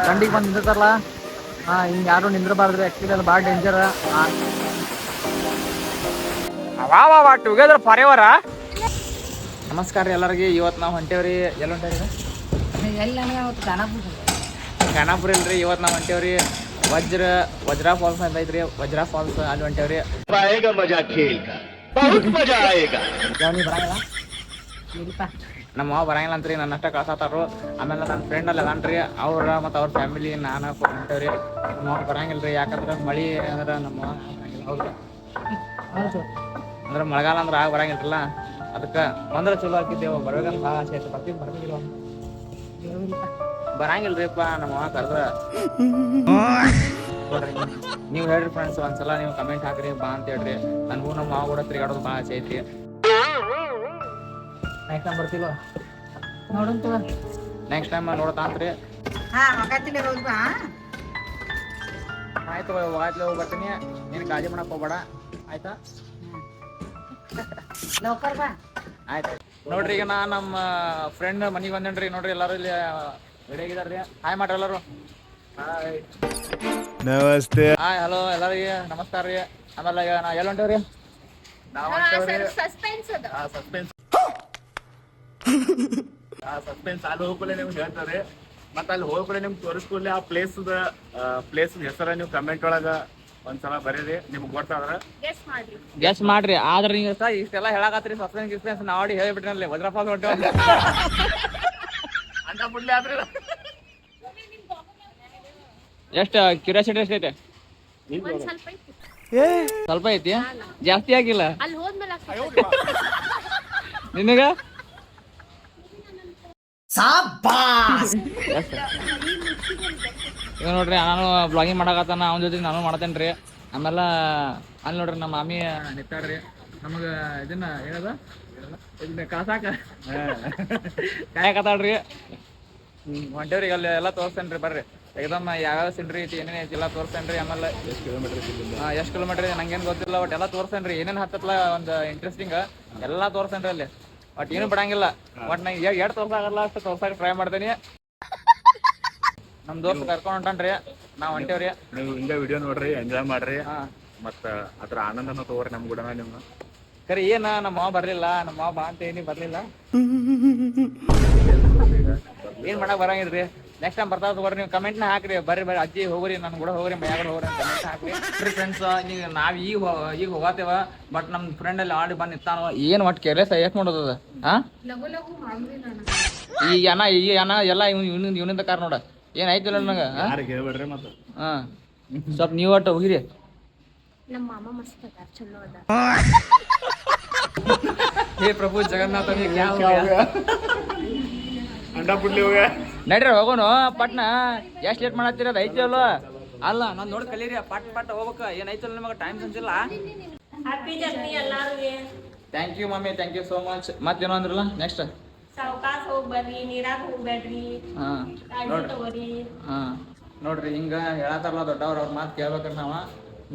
ದಂಡಿಗೆ ಬಂದು ನಿಂತಿರ್ತಾರಲ್ಲ ಹಿಂಗೆ ಯಾರು ನಿಂದ್ರಬಾರ್ದ್ರಿ. ಆ್ಯಕ್ಚುಲಿ ಅದು ಭಾಳ ಡೇಂಜರ್. ವಾ ಟುಗೆದರ್ ಫಾರ್ ಎವರ್. ನಮಸ್ಕಾರ ರೀ ಎಲ್ಲರಿಗೆ. ಇವತ್ತು ನಾವು ಹೊಂಟೇವ್ರಿ. ಎಲ್ಲಿ ಹೊಂಟೇವ್ರಿ? ಖಾನಾಪುರ ಇಲ್ರಿ. ಇವತ್ತು ನಾವು ಹೊಂಟೇವ್ರಿ ವಜ್ರಾ ಫಾಲ್ಸ್ ಅಂತ ಐತ್ರಿ. ವಜ್ರಾ ಫಾಲ್ಸ್ ಅಲ್ಲಿ ಹೊಂಟೇವ್ರಿ. ನಮ್ಮ ಮಾವ ಬರಂಗಿಲ್ಲ ಅಂತ್ರಿ, ನನ್ನ ಅಷ್ಟ ಕಳ್ಸಾತಾರು. ಆಮೇಲೆ ನನ್ನ ಫ್ರೆಂಡ್ ಅಲ್ಲಿ ಅದಾನ್ರಿ, ಅವ್ರ ಮತ್ತು ಅವ್ರ ಫ್ಯಾಮಿಲಿ ನಾನು ಹೊಂಟೇವ್ರಿ. ನಮ್ಮ ಮಾವ ಬರಂಗಿಲ್ರಿ, ಯಾಕಂದ್ರೆ ಮಳೆ ಅಂದ್ರೆ ನಮ್ಮ ಮಾವ ಬರಂಗಿಲ್ಲ. ಹೌದು, ಅಂದ್ರೆ ಮಳೆಗಾಲ ಅಂದ್ರೆ ಆಗ ಬರಂಗಿಲ್ರಲ್ಲ, ಅದಕ್ಕೆ ಬಂದ್ರೆ ಚಲೋ ಹಾಕಿದ್ದೇವೆ. ಬರ್ಬೇಕಂತ ಭಾಳ ಆಸೆ ಐತೆ. ಬರ್ತೀನಿ, ಬರ್ಬೇಕಿಲ್ಲ ಬರಂಗಿಲ್ರಿಪ್ಪ ನಮ್ಮ ಮಾವ ಕರೆದ್ರ. ನೀವು ಹೇಳ್ರಿ ಫ್ರೆಂಡ್ಸ್, ಒಂದ್ಸಲ ನೀವು ಕಮೆಂಟ್ ಹಾಕ್ರಿ ಬಾ ಅಂತ ಹೇಳ್ರಿ. ನನಗೂ ನಮ್ಮ ಮಾವ ಕೂಡ ತಿರುಗಾಡೋದು ಭಾಳ ಆಸೆ ಐತಿ. ನೆಕ್ಸ್ಟ್ ಟೈಮ್ ಬರ್ತಿಲ್ವ? ನೋಡಂತ ನೆಕ್ಸ್ಟ್ ಟೈಮ್ ನೋಡತಾಂತ್ರಿ. ಆಯ್ತು, ಹೋಗಾತ್ಲೆ ಹೋಗಿ ಬರ್ತೀನಿ. ನೀನು ಕಾಳಜಿ ಮಾಡಕ್ ಹೋಗ್ಬೇಡ, ಆಯ್ತಾ? ಆಯ್ತು ನೋಡ್ರಿ. ಈಗ ನಾ ನಮ್ಮ ಫ್ರೆಂಡ್ ಮನೆಗೆ ಬಂದೇನ್ರಿ. ನೋಡ್ರಿ ಎಲ್ಲರೂ ಇಲ್ಲಿ ರೆಡಿಯಾಗಿದಾರ್ರಿ. ಹಾಯ್ ಮಾಡ್ರಿ ಎಲ್ಲರೂ. ಹಾಯ್, ನಮಸ್ತೆ. ಹಾಯ್, ಹಲೋ ಎಲ್ಲರಿಗೆ ನಮಸ್ಕಾರ ರೀ. ಆಮೇಲೆ ಈಗ ನಾ ಎಲ್ಲಿ ಹೊಂಟೇವ್ರಿ? ನಾವು ಸಸ್ಪೆನ್ಸ್ ಅಲ್ಲಿ ಹೋಗ್ಕೊಳ್ಳೆ ನಿಮ್ಗೆ ಹೇಳ್ತಾರೆ. ಮತ್ತೆ ಅಲ್ಲಿ ಹೋಗ್ಕೊಳ್ಳೆ ನಿಮ್ಗೆ ತೋರಿಸ್ಕೊಳ್ಳಿ. ಆ ಪ್ಲೇಸ್ ಹೆಸರ ನೀವು ಕಮೆಂಟ್ ಒಳಗ ಒಂದ್ಸಲ ಬರೀರಿ. ನಿಮ್ಗೆ ಗೊತ್ತಾದ್ರ ಗೆಸ್ ಮಾಡ್ರಿ. ಆದ್ರೆ ನೀವು ಇಷ್ಟೆಲ್ಲ ಹೇಳಕತ್ರಿ ಸಸ್ಪೆನ್ಸ್ ನಾಡಿ ಹೇಳಿಬಿಟ್ರಿ. ವಜ್ರಾ ಫಾಲ್ಸ್ ಹೊಂಟೇವ ಅಂತ ಬಿಡ್ಲಿ. ಆದ್ರೆ ಎಷ್ಟು ಕ್ಯೂರಿಯಾಸಿಟಿ ಎಷ್ಟೈತೆ? ಸ್ವಲ್ಪ ಐತಿ, ಜಾಸ್ತಿ ಆಗಿಲ್ಲ ನಿನಗ? ಈಗ ನೋಡ್ರಿ, ನಾನು ಬ್ಲಾಗಿಂಗ್ ಮಾಡಕತ್ತಾನ, ಅವನ ಜೊತೆ ನಾನು ಮಾಡ್ತೇನ್ರಿ. ಆಮೇಲೆ ಅಲ್ಲಿ ನೋಡ್ರಿ ನಮ್ಮ ಮಾಮಿ ನಿಂತಾಡ್ರಿ. ನಮಗ ಇದನ್ನ ಏನದ ಇದನ್ನ ಕಾಸಾಕ ಕಾಯಕತ್ತಾಳ್ರಿ. ಹೊಂಟೇವ್ರಿ. ಅಲ್ಲಿ ಎಲ್ಲ ತೋರಿಸ್ತೇನ್ರಿ, ಬರ್ರಿ. ಎಕ್ದಮ್ ಯಾವ್ಯಾವ ಸಿನ್ರಿ ಐತಿ, ಏನೇನು ಐತಿ ಎಲ್ಲ ತೋರಿಸ್ತೇನ್ರಿ. ಆಮೇಲೆ ಎಷ್ಟು ಕಿಲೋಮೀಟರ್ ಇದೆ ನಂಗೇನು ಗೊತ್ತಿಲ್ಲ, ಬಟ್ ಎಲ್ಲ ತೋರಿಸ್ತೇನ್ರಿ. ಏನೇನು ಹತ್ತಲ್ಲ ಒಂದು ಇಂಟ್ರೆಸ್ಟಿಂಗ್ ಎಲ್ಲ ತೋರಿಸ್ತೇನ್ರಿ ಅಲ್ಲಿ. ಬಟ್ ಏನು ಬಿಡಂಗಿಲ್ಲ. ಬಟ್ ನಂಗೆ ಎಷ್ಟು ತೋರ್ಸಾಗಲ್ಲ ಅಷ್ಟು ತೋರ್ಸಾಕ ಟ್ರೈ ಮಾಡ್ತೇನೆ. ನಮ್ ದೋಸ್ತ್ ಕರ್ಕೊಂಡ್ ಹೊಂಟಾನ್ರಿ, ನಾವ್ ಹೊಂಟೇವ್ರಿ. ನೀವು ಹಿಂಗ ವಿಡಿಯೋ ನೋಡ್ರಿ, ಎಂಜಾಯ್ ಮಾಡ್ರಿ. ಮತ್ತ ಅದ್ರ ಆನಂದನ ತಗೋರಿ ನಮ್ ಕೂಡ. ನಿಮ್ಮ ಕರಿ ಏನ ನಮ್ಮ ಮಾವ ಬರ್ಲಿಲ್ಲ, ನಮ್ಮ ಮಾವ ಬಾ ಅಂತ ಏನಿ ಬರ್ಲಿಲ್ಲ. ಏನ್ ಮಾಡಕ್ ಬರಂಗಿಲ್ರಿ. ನೆಕ್ಸ್ಟ್ ಟೈಮ್ ಬರ್ತಾವ ತಗೋರಿ. ನೀವು ಕಮೆಂಟ್ನ ಹಾಕ್ರಿ. ಬರ್ರಿ ಅಜ್ಜಿ ಹೋಗ್ರಿ, ನನ್ ಕೂಡ ಹೋಗ್ರಿ, ಮೈಯಾಗ ಹೋಗ್ರಿ ಅಂತ ಕಮೆಂಟ್ ಹಾಕ್ರಿ. ಫ್ರೆಂಡ್ಸ್, ಈಗ ನಾವ್ ಈಗ ಹೋಗತ್ತೇವ, ಬಟ್ ನಮ್ ಫ್ರೆಂಡ್ ಅಲ್ಲಿ ಆಡಿ ಬಂದ್ ನಿಂತಾನ. ಏನ್ ಒಟ್ಟು ಕೇರ್ಲೆಸ್ ಯಾಕೆ ಮಾಡೋದದ? ಈ ಅಣ್ಣ ಎಲ್ಲ ಇವನಿಂದ ಕಾರ್ ನೋಡ ಏನ್ ಆಯ್ತಿಲ್ಲ ನಂಗ. ಹಾ, ಸ್ವಲ್ಪ ನೀವ್ ಒಟ್ಟು ಹೋಗಿರಿ. ಹೇ ಪ್ರಭು ಜಗನ್ನಾಥ, ನಡ್ರಿ ಹೋಗೋಣ ಪಟ್ನ. ಎಷ್ಟ್ ಲೇಟ್ ಮಾಡತ್ತಿರೋದು? ಐತಿ ಅಲ್ವ? ಅಲ್ಲ ನಾನ್ ನೋಡಿ ಕಲೀರಿ. ಪಟ್ ಹೋಗ್ಬೇಕ. ಏನ್ ಐತಲ್ಲ ನಿಮಗ ಟೈಮ್ ಸಂಚಿಲ್ಲ. Thank you mummy, thank you so much. ಮತ್ತೇನೋ ಅಂದ್ರಲ್ಲ ನೆಕ್ಸ್ಟ್ ನೋಡ್ರಿ, ಹಿಂಗ ಹೇಳತ್ತಾರಲ್ಲ ದೊಡ್ಡವ್ರ, ಅವ್ರ ಮಾತು ಕೇಳ್ಬೇಕ್ರಿ. ನಾವ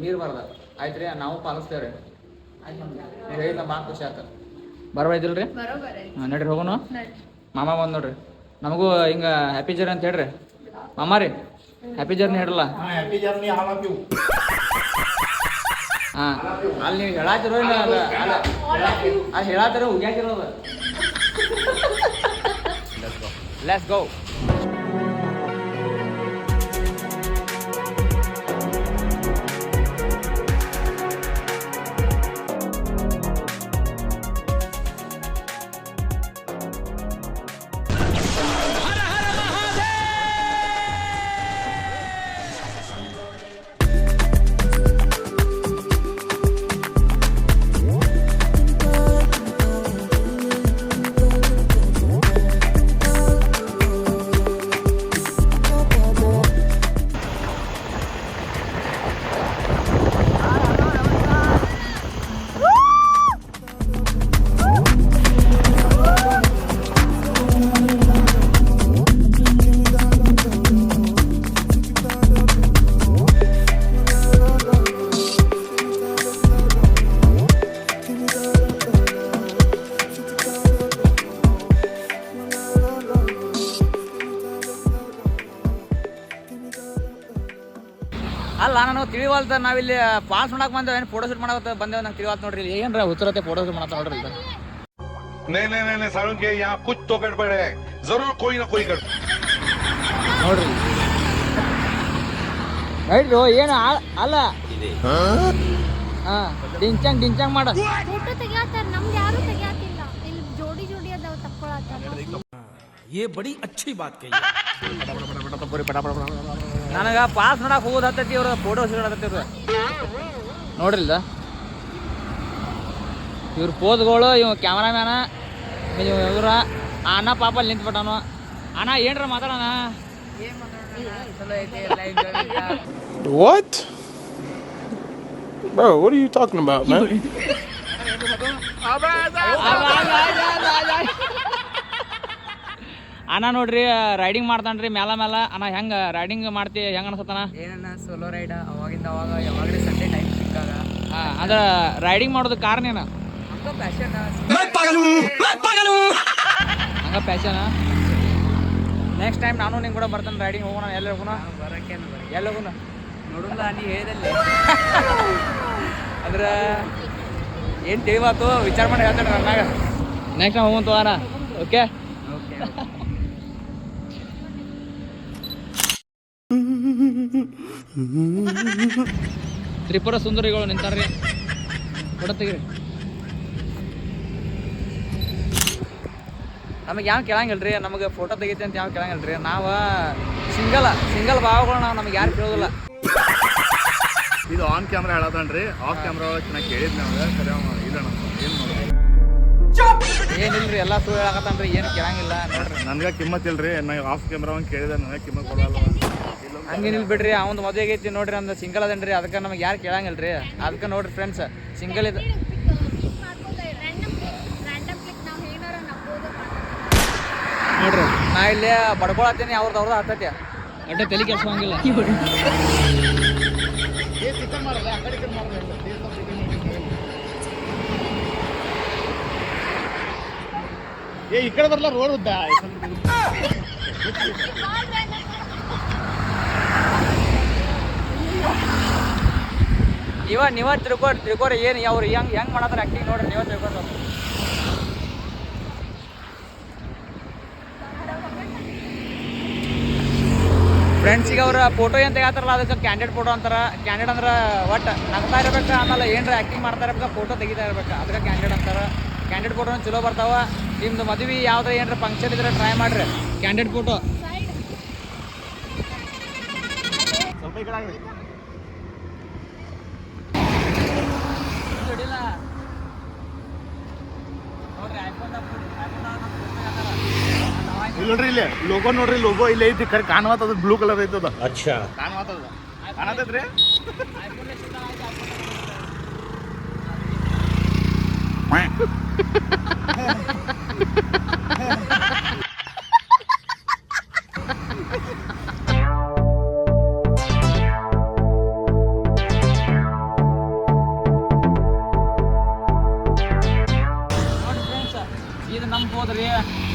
ನೀರ್ ಬರ್ದ ಆಯ್ತ್ರಿ, ನಾವು ಪಾಲಿಸ್ತೇವ್ರಿ. ಆಯ್ತು ಹೇಳಿದ ಮಾತು ಖುಷಿ ಆತ. ಬರ್ಬೈದಿಲ್ರಿ? ನಡ್ರಿ ಹೋಗೋಣ. ಮಾಮ ಬಂದ್ ನೋಡ್ರಿ. ನಮಗೂ ಹಿಂಗ ಹ್ಯಾಪಿ ಜರ್ನಿ ಅಂತ ಹೇಳ್ರಿ ಮಾಮ ರೀ. ಹ್ಯಾಪಿ ಜರ್ನಿ ಹೇಳ್ರಲ್ಲ. ಹಾ, ಅಲ್ಲಿ ನೀವು ಹೇಳಾತಿರೋ ಅಲ್ಲಿ ಹೇಳಾತಿರೋ ಉಗ್ಯಾಕಿರೋದು. Let's go. ಅಲ್ಲ ನನಗೆ ತಿಳಿವಲ್ತ ನಾವಿಲ್ಲಿ ಪಾಸ್ ಮಾಡಕ್ ಬಂದೇವೆ ಏನು ಫೋಟೋ ಶೂಟ್ ಮಾಡಕ್ಕೆ ಬಂದೇವೆ ನಂಗೆ ತಿಳಿವಲ್ತ ನೋಡ್ರಿ ಇಲ್ಲಿ ಏನ್ರ ಹುಚ್ಚರತ್ತೆ ಫೋಟೋ ಶೂಟ್ ಮಾಡತ್ತ ನೋಡ್ರಿ ಇದು नहीं सारुण के यहाँ कुछ तो गड़बड़ है जरूर कोई ना कोई गड़बड़ ನೋಡ್ರಿ ರೈಟ್ರು ಏನು ಅಲ್ಲ ಹಾ ಡಿಂಚಾಂಗ್ ಮಾಡ ಫೋಟೋ ತೆಗಿಯಾತಾರ ನಮ್ಗೆ ಯಾರು ತೆಗಿಯಾತಿಲ್ಲ ಇಲ್ಲಿ ಜೋಡಿ ಜೋಡಿ ಅದಾವ ತಕ್ಕೊಳತ್ತಾರ ये बड़ी अच्छी बात कही ನನಗ ಪಾಸ್ ಮಾಡಕ್ ಹೋಗೋದು ಹತ್ತೈತಿ ಇವ್ರು ಫೋಟೋ ಶೂಟ್ ಹತ್ತೈತಿ ಇವ್ರು ನೋಡ್ರಿಲ್ದ ಇವ್ರ ಪೋಸ್ಗಳು ಇವ್ ಕ್ಯಾಮ್ರಾಮ್ಯಾನ ಇವ್ರ ಅಣ್ಣ ಪಾಪ ಅಲ್ಲಿ ನಿಂತ್ಬಿಟ್ಟಾನು ಅಣ್ಣ ಏನ್ರ ಮಾತಾಡೋಣ What? Bro, what are you talking about, man? ಅಣ್ಣ ನೋಡ್ರಿ ರೈಡಿಂಗ್ ಮಾಡ್ತಾನ್ರಿ ಮ್ಯಾಲ ಅಣ್ಣ ಹೆಂಗ ರೈಡಿಂಗ್ ಮಾಡ್ತಿ ಹೆಂಗ ಅನ್ಸತ್ತಾನ ಏನನ್ನ ಸೋಲೋ ರೈಡ ಅವಾಗಿಂದ ಅವಾಗ ಯಾವಾಗಲೇ ಸಂಡೇ ಟೈಮ್ ಸಿಕ್ಕಾಗ ಅದ್ರ ರೈಡಿಂಗ್ ಮಾಡೋದು ಕಾರಣ ಏನು ಹಂಗ ಪ್ಯಾಷನ್ ಹಂಗ ಪ್ಯಾಷನ್ ನೆಕ್ಸ್ಟ್ ಟೈಮ್ ನಾನು ನಿಂಗೆ ಕೂಡ ಬರ್ತಾನೆ ರೈಡಿಂಗ್ ಹೋಗೋಣ ಎಲ್ಲಿ ಹೋಗೋಣ ಬರಕೇನು ಎಲ್ಲಿ ಹೋಗೋಣ ನೋಡುಲ್ಲ ನೀ ಹೇಳಿದಲ್ಲಿ ಅಂದ್ರೆ ಏನು ತಿಳಿವಾತು ವಿಚಾರ ಮಾಡಿ ಹೇಳ್ತಾನೆ ನನ್ನಾಗ ನೆಕ್ಸ್ಟ್ ಟೈಮ್ ಹೋಗೋಣ ತಗೋಣ ಓಕೆ ಓಕೆ ತ್ರಿಪುರ ಸುಂದರಿಗಳು ನಿಂತಾರ್ರಿ ಫೋಟೋ ತೆಗಿರಿ ನಮಗೆ ಯಾವ ಕೇಳಂಗಿಲ್ರಿ ನಮಗೆ ಫೋಟೋ ತೆಗಿತಿ ಅಂತ ಯಾವ ಕೇಳಂಗಿಲ್ರಿ ನಾವು ಸಿಂಗಲ್ ಭಾವಗಳು ನಾವು ನಮ್ಗೆ ಯಾರು ಕೇಳೋದಿಲ್ಲ ಇದು ಆನ್ ಕ್ಯಾಮ್ರಾ ಹೇಳದನ್ರಿ ಆಫ್ ಕ್ಯಾಮ್ರಾ ಚೆನ್ನಾಗಿ ಕೇಳಿದ್ ನಮ್ಗೆ ಸರಿ ಇಲ್ಲ ನಮ್ಮ ಏನು ಮಾಡೋದು ಏನಿಲ್ರಿ ಎಲ್ಲ ಸುಳ್ಳು ಹೇಳಕತ್ತಾನ್ರಿ ಏನು ಕೇಳಂಗಿಲ್ಲ ನೋಡ್ರಿ ನನ್ಗೆ ಕಿಮ್ಮತ್ ಇಲ್ರಿ ನಾ ಆಫ್ ಕ್ಯಾಮ್ರಾ ಒಂದು ಕೇಳಿದೆ ನನಗೆ ಕಿಮ್ಮತ್ ಕೊಡಲ್ಲ ಹಂಗೇನಿಲ್ಲ ಬಿಡ್ರಿ ಅವ್ನು ಮದುವೆ ಆಗೈತಿ ನೋಡ್ರಿ ಅಂದ ಸಿಂಗಲ್ ಅದೇನ್ರಿ ಅದಕ್ಕೆ ನಮಗೆ ಯಾರು ಕೇಳಂಗಿಲ್ರಿ ಅದಕ್ಕೆ ನೋಡ್ರಿ ಫ್ರೆಂಡ್ಸ್ ಸಿಂಗಲ್ ಇದು ರ್ಯಾಂಡಮ್ ಕ್ಲಿಕ್ ನಾವು ಏನಾರ ನಕ್ಕೋದು ನೋಡ್ರಿ ನಾ ಇಲ್ಲಿ ಬಡ್ಕೊಳತ್ತೀನಿ ಅವ್ರದ್ದು ಹತ್ತೈತಿ ಅಡ್ಡ ತಲೆ ಕೆಲ್ಸವಂಗಿಲ್ಲ ಈ ಕಡೆ ಬರಲ್ಲ ರೋಡ್ ಉದ್ದ ನೀವ ತಿಳ್ಕೊರಿ ಏನು ಅವ್ರು ಹೆಂಗ್ ಮಾಡತ್ತಾರ ಆಕ್ಟಿಂಗ್ ನೋಡ್ರಿ ನೀವ ತಿಳ್ಕೊತ ಫ್ರೆಂಡ್ಸಿಗೆ ಅವ್ರ ಫೋಟೋ ಏನು ತೆಗಿತಾರಲ್ಲ ಅದಕ್ಕೆ ಕ್ಯಾಂಡಿಡೇಟ್ ಫೋಟೋ ಅಂತಾರ ಕ್ಯಾಂಡಿಡೇಟ್ ಅಂದ್ರೆ ಒಟ್ಟು ನಗ್ತಾ ಇರ್ಬೇಕು ಆಮೇಲೆ ಏನ್ರ ಆ್ಯಕ್ಟಿಂಗ್ ಮಾಡ್ತಾ ಇರ್ಬೇಕು ಫೋಟೋ ತೆಗಿತಾ ಇರ್ಬೇಕು ಅದಕ್ಕೆ ಕ್ಯಾಂಡಿಡೇಟ್ ಅಂತಾರೆ ಕ್ಯಾಂಡಿಡೇಟ್ ಫೋಟೋನ ಚಲೋ ಬರ್ತಾವ ನಿಮ್ದು ಮದುವೆ ಯಾವ್ದು ಏನಾರ ಫಂಕ್ಷನ್ ಇದ್ರೆ ಟ್ರೈ ಮಾಡ್ರಿ ಕ್ಯಾಂಡಿಡೇಟ್ ಫೋಟೋ ಸ್ವಲ್ಪ ಈ ಕಡೆ ಆಗ್ರಿ ಇಲ್ಲಿ ನೋಡ್ರಿ ಇಲ್ಲಿ ಲೋಗೋ ನೋಡ್ರಿ ಲೋಗೋ ಇಲ್ಲಿ ಐತಿ ಕರೆ ಕಾಣುವತ್ತದ ಬ್ಲೂ ಕಲರ್ ಐತದ Acha. ಕಾಣುವತ್ತದ ಕಾಣತೈತ್ರಿ ಇದು ನಮ್ಮ ಪೋದ್ರಿ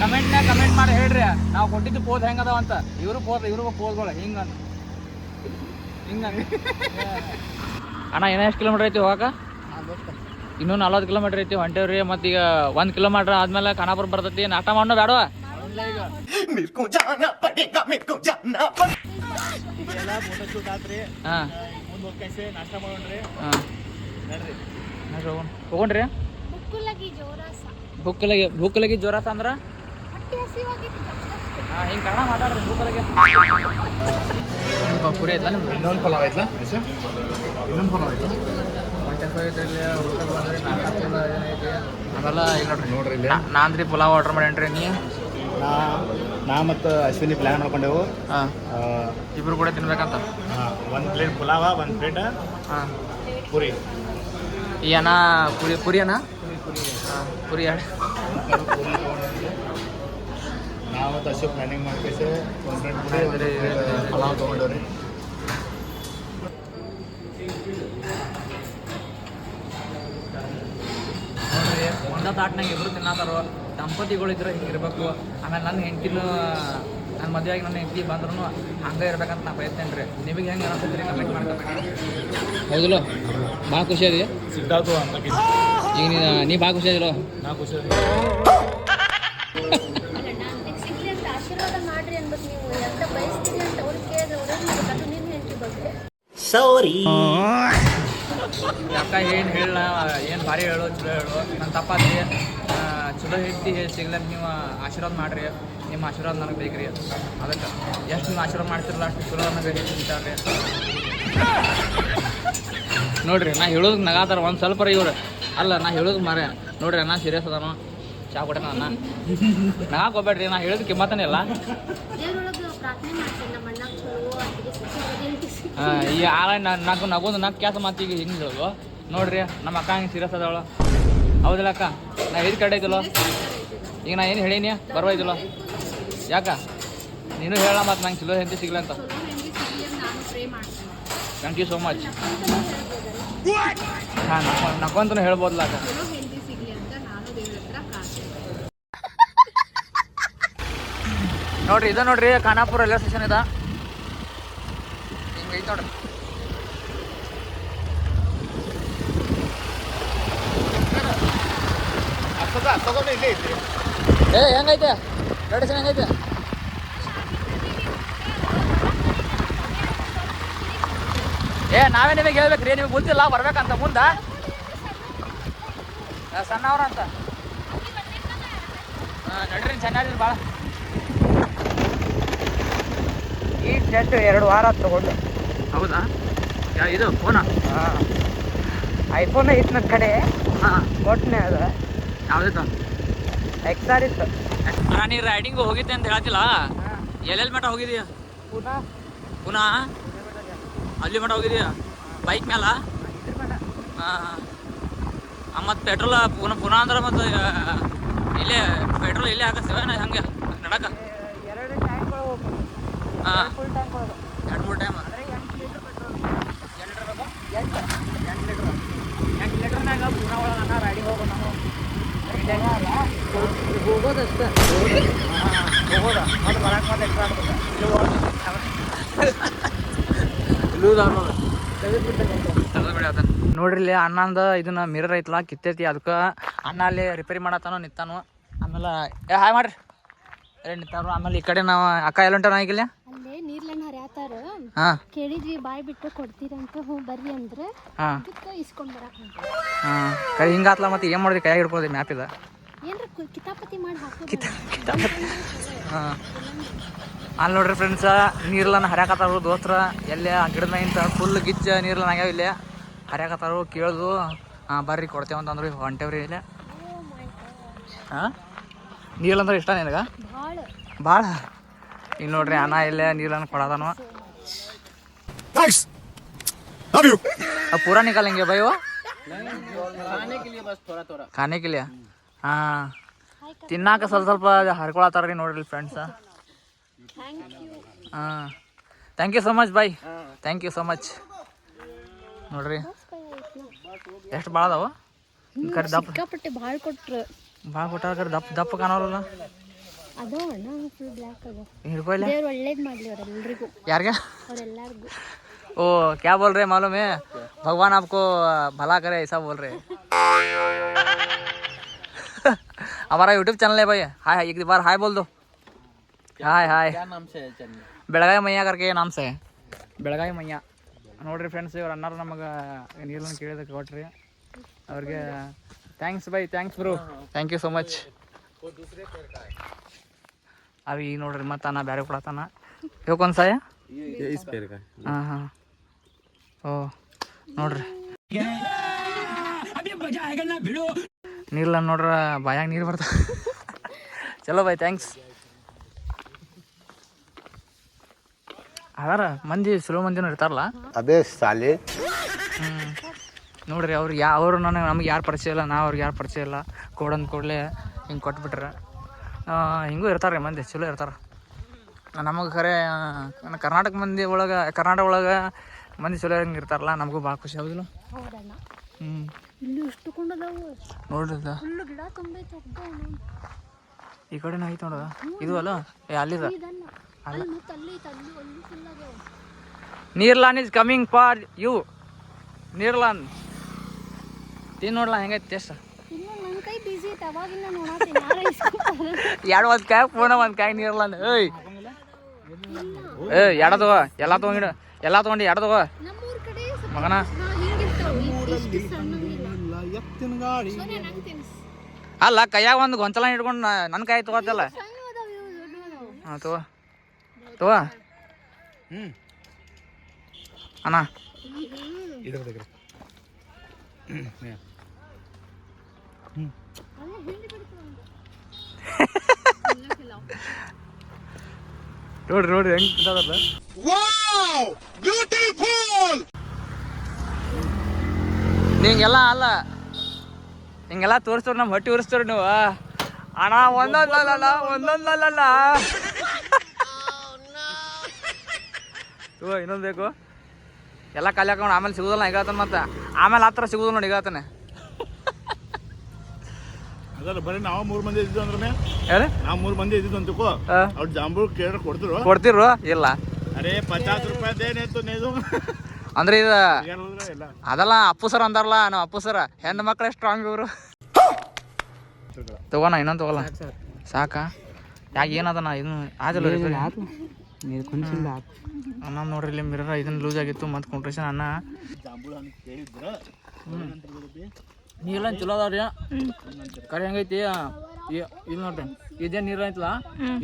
ಕಮೆಂಟ್ ಮಾಡಿ ಹೇಳ್ರಿ ನಾವು ಕೊಟ್ಟಿದ್ದು ಪೋದ್ ಹೆಂಗದಾವ ಅಂತ ಇವ್ರಿಗೂ ಪೋದ್ಗಳು ಹಿಂಗ ಅಣ್ಣ ಇನ್ನೂ ಎಷ್ಟು ಕಿಲೋಮೀಟ್ರ್ ಐತಿ ಹೋಗಾಕ ಇನ್ನೂ 40 ಕಿಲೋಮೀಟ್ರ್ ಐತಿ ಹೊಂಟೇವ್ರಿ ಮತ್ತು ಈಗ 1 ಕಿಲೋಮೀಟ್ರ್ ಆದ್ಮೇಲೆ ಖಾನಾಪುರ ಬರ್ತೈತಿ ನಾಷ್ಟ ಮಾಡೋ ಬೇಡವಾ ಎಲ್ಲ ಫೋಟೋ ಶೂಟ್ ಆತ್ರಿ ಹಾಂ ಮುಂದೆ ಹೋಗ್ಕೈಸಿ ನಾಷ್ಟ ಮಾಡೋಣ್ರಿ ಹಾಂ ನಡ್ರಿ ಹೋಗೋಣ್ರಿ ಭೂಕಲಗಿ ಜೋರಾಸ ಅಂದ್ರೆ ಹೊಟ್ಟೆ ಹಸಿವಾಗಿತ್ತು ಹಾಂ ಹಿಂಗೆ ಕನ್ನಡ ಮಾತಾಡ್ರಿ ಭೂಕಲಗಿ ಪುರಿ ಐತಲ್ಲ ನಿಮ್ದು ಇನ್ನೊಂದು ಪಲಾವ್ ಐತ್ಲಾ ಇನ್ನೊಂದು ಪಲಾವ್ ಐತ್ಲಾ ಆಮೇಲೆ ಈಗ ನೋಡ್ರಿ ಇಲ್ಲಿ ನಾನ್ರಿ ಪುಲಾವ್ ಆರ್ಡ್ರ್ ಮಾಡೇನ್ರಿ ನೀ ನಾ ಮತ್ತು ಅಶ್ವಿನಿ ಪ್ಲ್ಯಾನ್ ಮಾಡ್ಕೊಂಡೆವು ಹಾಂ ಇಬ್ರು ಕೂಡ ತಿನ್ಬೇಕಂತ ಒಂದು ಪ್ಲೇಟ್ ಪುಲಾವ ಒಂದು ಪ್ಲೇಟ್ ಹಾಂ ಪುರಿ ಈ ಅಣ್ಣ ಪುರಿ ಅಣ್ಣ ಹಾಂ ಪುರಿ ಎರಡು ನಾವು ಮತ್ತು ಅಶ್ವಿನಿ ಪ್ಲ್ಯಾನಿಂಗ್ ಮಾಡ್ಕೇಸಿ ಒಂದು ಪ್ಲೇಟ್ ಪುರಿ ಒಂದು ಸರಿ, plate ಸರಿ. ಪಲಾವ್ ತೊಗೊಂಡವ್ರಿ ನೋಡ್ರಿ ಒಂದ ತಾಟ್ನಾಗ ಇಬ್ರು ತಿನ್ನತಾರೋ ದಂಪತಿಗಳಿದ್ರೆ ಹಿಂಗಿರ್ಬೇಕು ಆಮೇಲೆ ನನ್ನ ಹೆಂಡತಿನೂ ನಾನು ಮದುವೆಯಾಗಿ ನನ್ನ ಹೆಂಡತಿ ಬಂದ್ರೂ ಹಂಗೆ ಇರ್ಬೇಕಂತ ನಾ ಬಯಸ್ತೇನೆ ರೀ. ನಿಮಗೆ ಹೆಂಗೆ ಅನಿಸ್ತೈತೆ ರೀ ಕಮೆಂಟ್ ಮಾಡ್ಕೊಬೇಕು. ಹೌದಿಲ್ಲ? ಭಾಳ ಖುಷಿ ಅದಿ ಸಿದ್ಧಾರ್ಥ ಈಗ ನೀ ಭಾಳ ಖುಷಿ ಅದಿಲ್ಲ? ನಾ ಖುಷಿ ಅಲ್ಲ ನಾನು ಸಿಗ್ಲಿ ಅಂತ ಆಶೀರ್ವಾದ ಮಾಡ್ರಿ ಅನ್ಬೇಕು. ನೀವು ಎಂತ ಬಯಸ್ತೀರಿ ಅಂತ ಅವ್ರಿಗೆ ಕೇಳಿದ್ರೆ ಅವ್ರೇನು ಅದು ನಿನ್ನ ಹೆಂಡತಿ ಬಗ್ಗೆ. ಅಕ್ಕ ಏನು ಹೇಳ ಏನು ಭಾರಿ ಹೇಳು, ಚಲೋ ಹೇಳು. ನನ್ನ ತಪ್ಪಾದ್ರಿ. ಚಲೋ ಹೆಂಡತಿ ಸಿಗ್ಲಂತ ನೀವು ಆಶೀರ್ವಾದ ಮಾಡಿರಿ. ನಿಮ್ಮ ಆಶೀರ್ವಾದ ನನಗೆ ಬೇಕು ರೀ. ಅದಕ್ಕೆ ಎಷ್ಟು ನೀವು ಆಶೀರ್ವಾದ ಮಾಡ್ತಿರಲ್ಲ ಅಷ್ಟು ಚಲೋ ನನಗೆ ಹೇಳ್ತಾರೆ ನೋಡ್ರಿ. ನಾ ಹೇಳೋದು ನಗಾತಾರ ಒಂದು ಸ್ವಲ್ಪ ರೀ ಇವ್ರು. ಅಲ್ಲ ನಾ ಹೇಳೋದು ಮಾರೇ ನೋಡ್ರಿ ಅಣ್ಣ ಸೀರಿಯಸ್ ಅದಾನು. ಚಾ ಕೊಟ್ಟೆ ಅಣ್ಣ ನಗಾಕ್ ಹೋಗ್ಬೇಡ್ರಿ. ನಾ ಹೇಳೋದು ಕಿಮ್ಮತ್ತನೇ ಇಲ್ಲ. ದೇವ್ರೊಳಗೆ ಪ್ರಾರ್ಥನೆ ಮಾಡ್ತೀನಿ ನಮ್ಮ ಅಣ್ಣ ಚಲೋ ಅಂತಿಗೆ ಸಿಕ್ಕಿ. ಈ ಆಳ ನಗೊಂದು ನಾಲ್ಕು ಕೆಲಸ ಮಾತು ಈಗ ಹಿಂಗೆ ಹೇಳೋದು ನೋಡ್ರಿ. ನಮ್ಮ ಅಕ್ಕ ಹಿಂಗೆ ಸೀರಿಯಸ್ ಅದಾವಳು. ಹೌದಿಲ್ಲ ಅಕ್ಕ? ನಾ ಹೇಳಿದ ಕಡೆ ಐತಿಲ್ಲೋ? ಈಗ ನಾ ಏನು ಹೇಳೀನಿ ಬರ್ಬೋದಿಲ್ಲ? ಯಾಕ ನೀನು ಹೇಳ ಮತ್ತು ನಂಗೆ ಚಲೋ ಹೆಂಡತಿ ಸಿಗ್ಲ ಅಂತ. Thank you so much. ಹಾಂ ನಕ್ಕೊಂತೂ ಹೇಳ್ಬೋದಲ್ಲ ಅಕ್ಕ. ನೋಡ್ರಿ ಇದು ನೋಡ್ರಿ ಖಾನಾಪುರ ರೈಲ್ವೆ ಸ್ಟೇಷನ್ ಇದೆ. ಹಿಂಗೆ ಐತೆ ನೋಡ್ರಿ. ಏ ಹೆಂಗೈತೆ ರೈಲ್ವೆ ಸ್ಟೇಷನ್ ಹೆಂಗೈತೆ? ನಾವೇ ನಿಮಗೆ ಹೇಳ್ಬೇಕ್ರಿ. ನಿಮಗೆ ಗೊತ್ತಿಲ್ಲ ಬರ್ಬೇಕಂತ ಮುಂದೆ ಸಣ್ಣವ್ರ ಅಂತ. ನಡ್ರಿ ಚೆನ್ನಾಗಿರಿ ಭಾಳ. ಈ ಸೆಟ್ 2 ವಾರ ತಗೊಂಡು. ಹೌದಾ? ಇದು ಫೋನಾ? ಹಾಂ ಐಫೋನ್ ಐತೆ ನನ್ನ ಕಡೆ. ಹಾಂ ಕೊಟ್ಟನೆ ಅದು. ಯಾವುದಿತ್ತು? XR ಇತ್ತು. ನೀ ರೈಡಿಂಗ್ ಹೋಗಿದ್ದೆ ಅಂತ ಹೇಳ್ತಿಲ್ಲ, ಎಲ್ಲೆಲ್ಲಿ ಮಟ್ಟ ಹೋಗಿದೀಯ? ಪುನಃ ಅಲ್ಲಿ ಮಟ್ಟ ಹೋಗಿದೀಯ ಬೈಕ್ ಮೇಲ? ಹಾಂ ಮತ್ತು ಪೆಟ್ರೋಲ್ ಪುನಃ ಅಂದ್ರೆ ಮತ್ತು ಇಲ್ಲೇ ಪೆಟ್ರೋಲ್ ಇಲ್ಲೇ ಹಾಕಿಸ್ತೇವೆ ನಾ ಹಂಗೆ ನಡಕ? 2 ಟ್ಯಾಂಕ್ಗಳು. ಹಾಂ 2-3 ಟೈಮ್. 8 ಲೀಟ್ರ್ನಾಗ ಪುನಃ ಒಳಗೆ ರೈಡಿಂಗ್ ಹೋಗೋದು ನಾವು. ಹೋಗೋದಷ್ಟೇ ಹೋಗೋದ ಮತ್ತು ಬರಕ್ಕೆ ಮತ್ತೆ ಎಕ್ಸ್ಟ್ರಾ ಆಗ್ತದೆ. ನೋಡ್ರಿ ಇಲ್ಲಿ ಅಣ್ಣಂದು ಇದನ್ನ ಮಿರರ್ ಐತಲ್ಲ ಕಿತ್ತೈತಿ. ಅದಕ್ಕೆ ಅಣ್ಣ ಅಲ್ಲಿ ರಿಪೇರಿ ಮಾಡತ್ತಾನೋ ನಿಂತಾನು. ಆಮೇಲೆ ಹಾಯ್ ಮಾಡ್ರಿ ನಿಂತಾರು. ಆಮೇಲೆ ಈ ಕಡೆ ನಾವು ಅಕ್ಕ ಎಲ್ಲ ಹೊಂಟಾರ ಈಗಿಲ್ಲ ಅಲ್ಲೇ ನೀರ್ಲನ್ನ ಹರಿಯಾತಾರ. ಹಾಂ ಕೇಳಿದ್ವಿ ಬಾಯ್ ಬಿಟ್ಟು ಕೊಡ್ತೀರಂತ. ಹ್ಞೂ ಬರ್ರಿ ಅಂದ್ರೆ ಹಾಂ ಅದಕ್ಕೆ ಇಸ್ಕೊಂಡ್ ಬರಕ್ಕೆ ಹೊಂಟ. ಹಾಂ ಕೈ ಹಿಂಗಾತ್ಲ ಮತ್ತೆ ಏನು ಮಾಡಿದ್ರಿ? ಕೈಯಾಗ ಹಿಡ್ಕೊಳ್ಳೋದು ಮ್ಯಾಪ್ ಇದೆ. ಏನ್ರ ಕಿತಾಪತಿ ಮಾಡಿ ಹಾಕೋದು. ಹಾಂ ಅಲ್ಲಿ ನೋಡ್ರಿ ಫ್ರೆಂಡ್ಸ ನೀರ್ಲನ್ನ ಹರಿಯಾಕತ್ತಾರು ದೋಸ್ತರ. ಎಲ್ಲೇ ಗಿಡದ ಮ್ಯಾಗಿಂತ ಫುಲ್ ಗಿಚ್ಚ ನೀರ್ಲನ್ನ ಆಗ್ಯಾವ ಇಲ್ಲೇ ಹರಿಯಾಕತ್ತಾರು. ಕೇಳೋದು ಹಾಂ ಬರ್ರಿ ಕೊಡ್ತೇವೆ ಅಂತಂದ್ರಿ ಹೊಂಟೇವ್ರಿ ಇಲ್ಲೇ. ಹಾಂ ನೀರ್ಲಂದ್ರೆ ಇಷ್ಟ ನಿನಗೆ ಭಾಳ? ಈಗ ನೋಡ್ರಿ ಅಣ್ಣ ಇಲ್ಲೇ ನೀರ್ಲನ್ನ ಕೊಡೋದನು. ಪೂರಾ ನಿಕಾಲೆಂಗೆ ಭೈ वो खाने के लिए? ಹಾಂ ತಿನ್ನಾಕ ಸ್ವಲ್ಪ ಹರ್ಕೊಳತ್ತಾರ ರೀ ನೋಡ್ರಿ ಫ್ರೆಂಡ್ಸ. ಹಾಂ thank you so much bye. Thank you so much. ನೋಡ್ರಿ ಎಷ್ಟು ಭಾಳ ಅದಾವ ಕರೆ ದಪ್ಪ. ಸಿಕ್ಕಾಪಟ್ಟೆ ಭಾಳ ಕೊಟ್ರು. ಭಾಳ ಕೊಟ್ಟಾರ ಕರೆ ದಪ್ಪ ದಪ್ಪ ಕಾಣೋರಲ್ಲ. ಅದು ಅಣ್ಣ ಫುಲ್ ಬ್ಲ್ಯಾಕ್ ಅದ. ಹಿಡ್ಕೊಲ್ಲ ದೇವ್ರು ಒಳ್ಳೇದು ಮಾಡಲಿ ಅವರೆಲ್ಲರಿಗೂ. ಯಾರಿಗೆ? ಅವರೆಲ್ಲರಿಗೂ. ओ क्या बोल रहे मालूम है? भगवान आपको भला करे ऐसा बोल रहे. हमारा यूट्यूब चैनल है भाई. हाय एक बार हाय बोल दो. हाय हाय. क्या नाम से है चैनल? ಬೆಳಗಾವಿ ಮಯ್ಯ करके नाम से है. ಬೆಳಗಾವಿ ಮಯ್ಯ. ನೋಡ್ರಿ ಫ್ರೆಂಡ್ಸ್ ಇವ್ರು ಅಣ್ಣಾರು ನಮಗೆ ನೀರನ್ನು ಕೇಳಿದಕ್ಕೆ ಕೊಟ್ರಿ. ಅವ್ರಿಗೆ thanks bye. Thanks bro. Thank you so much. ಅವಿ ಈಗ ನೋಡ್ರಿ ಮತ್ತೆ ಅಣ್ಣ ಬೇರೆ ಕೊಡತ್ತಾನ. ಇವ್ ಕೌನ್ ಸಾ है? इस पेड़ का. ಹಾಂ ಹಾಂ ಓ ನೋಡ್ರಿ ನೀರ್ಲ ನೋಡ್ರ ಬಾಯಾಗ ನೀರು ಬರ್ತಾವ. ಚಲೋ ಬಾಯ್ ಥ್ಯಾಂಕ್ಸ್. ಅದಾರ ಮಂದಿ ಸುಲೋ ಮಂದಿನೂ ಇರ್ತಾರಲ್ಲ. अबे साले. ನೋಡ್ರಿ ಅವ್ರು ಅವರು ನಮಗೆ ಯಾರು ಪರಿಚಯ ಇಲ್ಲ, ನಾವು ಅವ್ರಿಗೆ ಯಾರು ಪರಿಚಯ ಇಲ್ಲ. ಕೊಡಂದು ಕೂಡಲೇ ಹಿಂಗೆ ಕೊಟ್ಬಿಟ್ರೆ ಹಿಂಗೂ ಇರ್ತಾರೆ ರೀ ಮಂದಿ ಚಲೋ ಇರ್ತಾರೆ. ನಮಗೆ ಖರೆ ಕರ್ನಾಟಕ ಮಂದಿ ಒಳಗೆ ಕರ್ನಾಟಕ ಒಳಗೆ ಮಂದಿ ಚಲೋ ಹೆಂಗೆ ಇರ್ತಾರಲ್ಲ ನಮಗೂ ಭಾಳ ಖುಷಿ ಆಗೋದಿಲ್ಲ. ಹೌದಣ್ಣ. ಹ್ಞೂ ಇಲ್ಲಿ ಇಷ್ಟು ಕೊಂಡದವು ನೋಡ್ರಿ ಫುಲ್ ಗಿಡ ತುಂಬೈತೆ. ಈ ಕಡೆನೂ ಐತೆ ನೋಡ ಇದು ಅಲ್ಲ. ಅಲ್ಲಿದ ಅಲ್ಲಿ ಮತ್ತೆ ಅಲ್ಲಿ ಅಲ್ಲಿ ಅಲ್ಲಿ ಫುಲ್ ಆಗ್ಯಾವ. ನೀರ್ಲಾನ್ ಇಸ್ ಕಮಿಂಗ್ ಫಾರ್ ಯು. ನೀರ್ಲಾನ್ ತಿನ್ ನೋಡ್ಲಾ ಹೆಂಗೈತಿ ಟೇಸ್ಟ್. ಇನ್ನು ನನ್ನ ಕೈ ಬಿಸಿ ಐತೆ, ಅವಾಗಿಂದ ನೋಡತ್ತೀನಿ ಯಾರ ಇಸ್ಕೊತಾರೆ. ಎರಡು ಒಂದು ಕಾಯಿ ಫೋನ ಒಂದು ಕಾಯಿ ನೀರ್ಲಾನ್. ಏಯ್ ಎಡ ತಗೋ, ಎಲ್ಲ ತೊಗೊಂಡು ಎರಡು ತಗೋ ನಮ್ಮೂರ್ ಕಡೆ ಸ್ವಲ್ಪ ಮಗನ. ಹಿಂಗಿರ್ತಾವ, ಇಷ್ಟು ಸಣ್ಣಂಗಿಲ್ಲ. ಸೋನೆ ನಂಗೆ ತಿನ್ಸ್. ಅಲ್ಲ ಕೈಯಾಗ ಒಂದು ಗೊಂಚಲ ಇಟ್ಕೊಂಡು ನನ್ನ ಕಾಯಿ ತಗೋತಲ್ಲ. ಸಣ್ಣ ಅದಾವ ಇವು, ದೊಡ್ಡವು ಅದಾವ. ಹಾಂ ತಗೋ ಅಣ್ಣ. ಅಲ್ಲ ಹಿಂಡಿ ಬಿಡ್ತಾವ. ನೋಡ್ರಿ ಹೆಂಗ್ ತಿಂತಾರಲ್ಲ. ನಿಂಗೆಲ್ಲ ಅಲ್ಲ ಹಿಂಗೆಲ್ಲ ತೋರಿಸ್ತವ್ರು ನಮ್ಮ ಹೊಟ್ಟೆ ಉರಿಸ್ತವ್ರಿ ನೀವು. ಅಣ್ಣ ಒಂದೊಂದಲ್ಲ ಇನ್ನೊಂದು ಬೇಕು. ಎಲ್ಲ ಖಾಲಿ ಹಾಕೊಂಡು ಆಮೇಲೆ ಸಿಗುದಿಲ್ಲ ಈಗತ್ತಾನ, ಮತ್ತೆ ಆಮೇಲೆ ಆ ಥರ ಸಿಗುದಿಲ್ಲ ನೋಡಿ ಈಗತ್ತಾನೆ. ಅದಲ್ಲ ಬರೀ ನಾವು 3 ಮಂದಿ ಇದ್ದಿದ್ದು ಅಂದ್ರೆ ಹೇಳಿ ನಾವು 3 ಮಂದಿ ಇದ್ದಿದ್ದು ಅಂತಿಕೋ. ಅವ್ರು ಜಾಂಬೂರು ಕೇಳಿದ್ರೆ ಕೊಡ್ತಿರು ಇಲ್ಲ. ಅರೇ 50 ರೂಪಾಯಿದೇನಿತ್ತು ನೀದು ಅಂದ್ರೆ ಇದು ಇಲ್ಲ. ಅದಲ್ಲ ಅಪ್ಪು ಸರ್ ಅಂದಾರಲ್ಲ, ನಾವು ಅಪ್ಪು ಸರ್ ಹೆಣ್ಣು ಮಕ್ಕಳೇ ಸ್ಟ್ರಾಂಗ್ ಇವರು. ತಗೋಣ ಇನ್ನೊಂದು ತಗೋಲ್ಲ ಸಾಕಾ? ಯಾಕೆ ಏನದ ನಾ ಇದನ್ನು ಆದಿಲ್ಲ ಅನ್ನ ನೋಡ್ರಿ ಇಲ್ಲಿ ಮಿರರ್ ಇದನ್ನ ಲೂಸ್ ಆಗಿತ್ತು ಮತ್ತು ಕಾಂಟ್ರೇಷನ್ ಅನ್ನ ನೀರೆಲ್ಲ ಚಲೋ ಅದಾವ್ರಿ. ಕರೆ ಹೆಂಗೈತಿ ಇಲ್ಲಿ ನೋಡ್ರಿ, ಇದೇ ನೀರು ಐತಲ್ಲ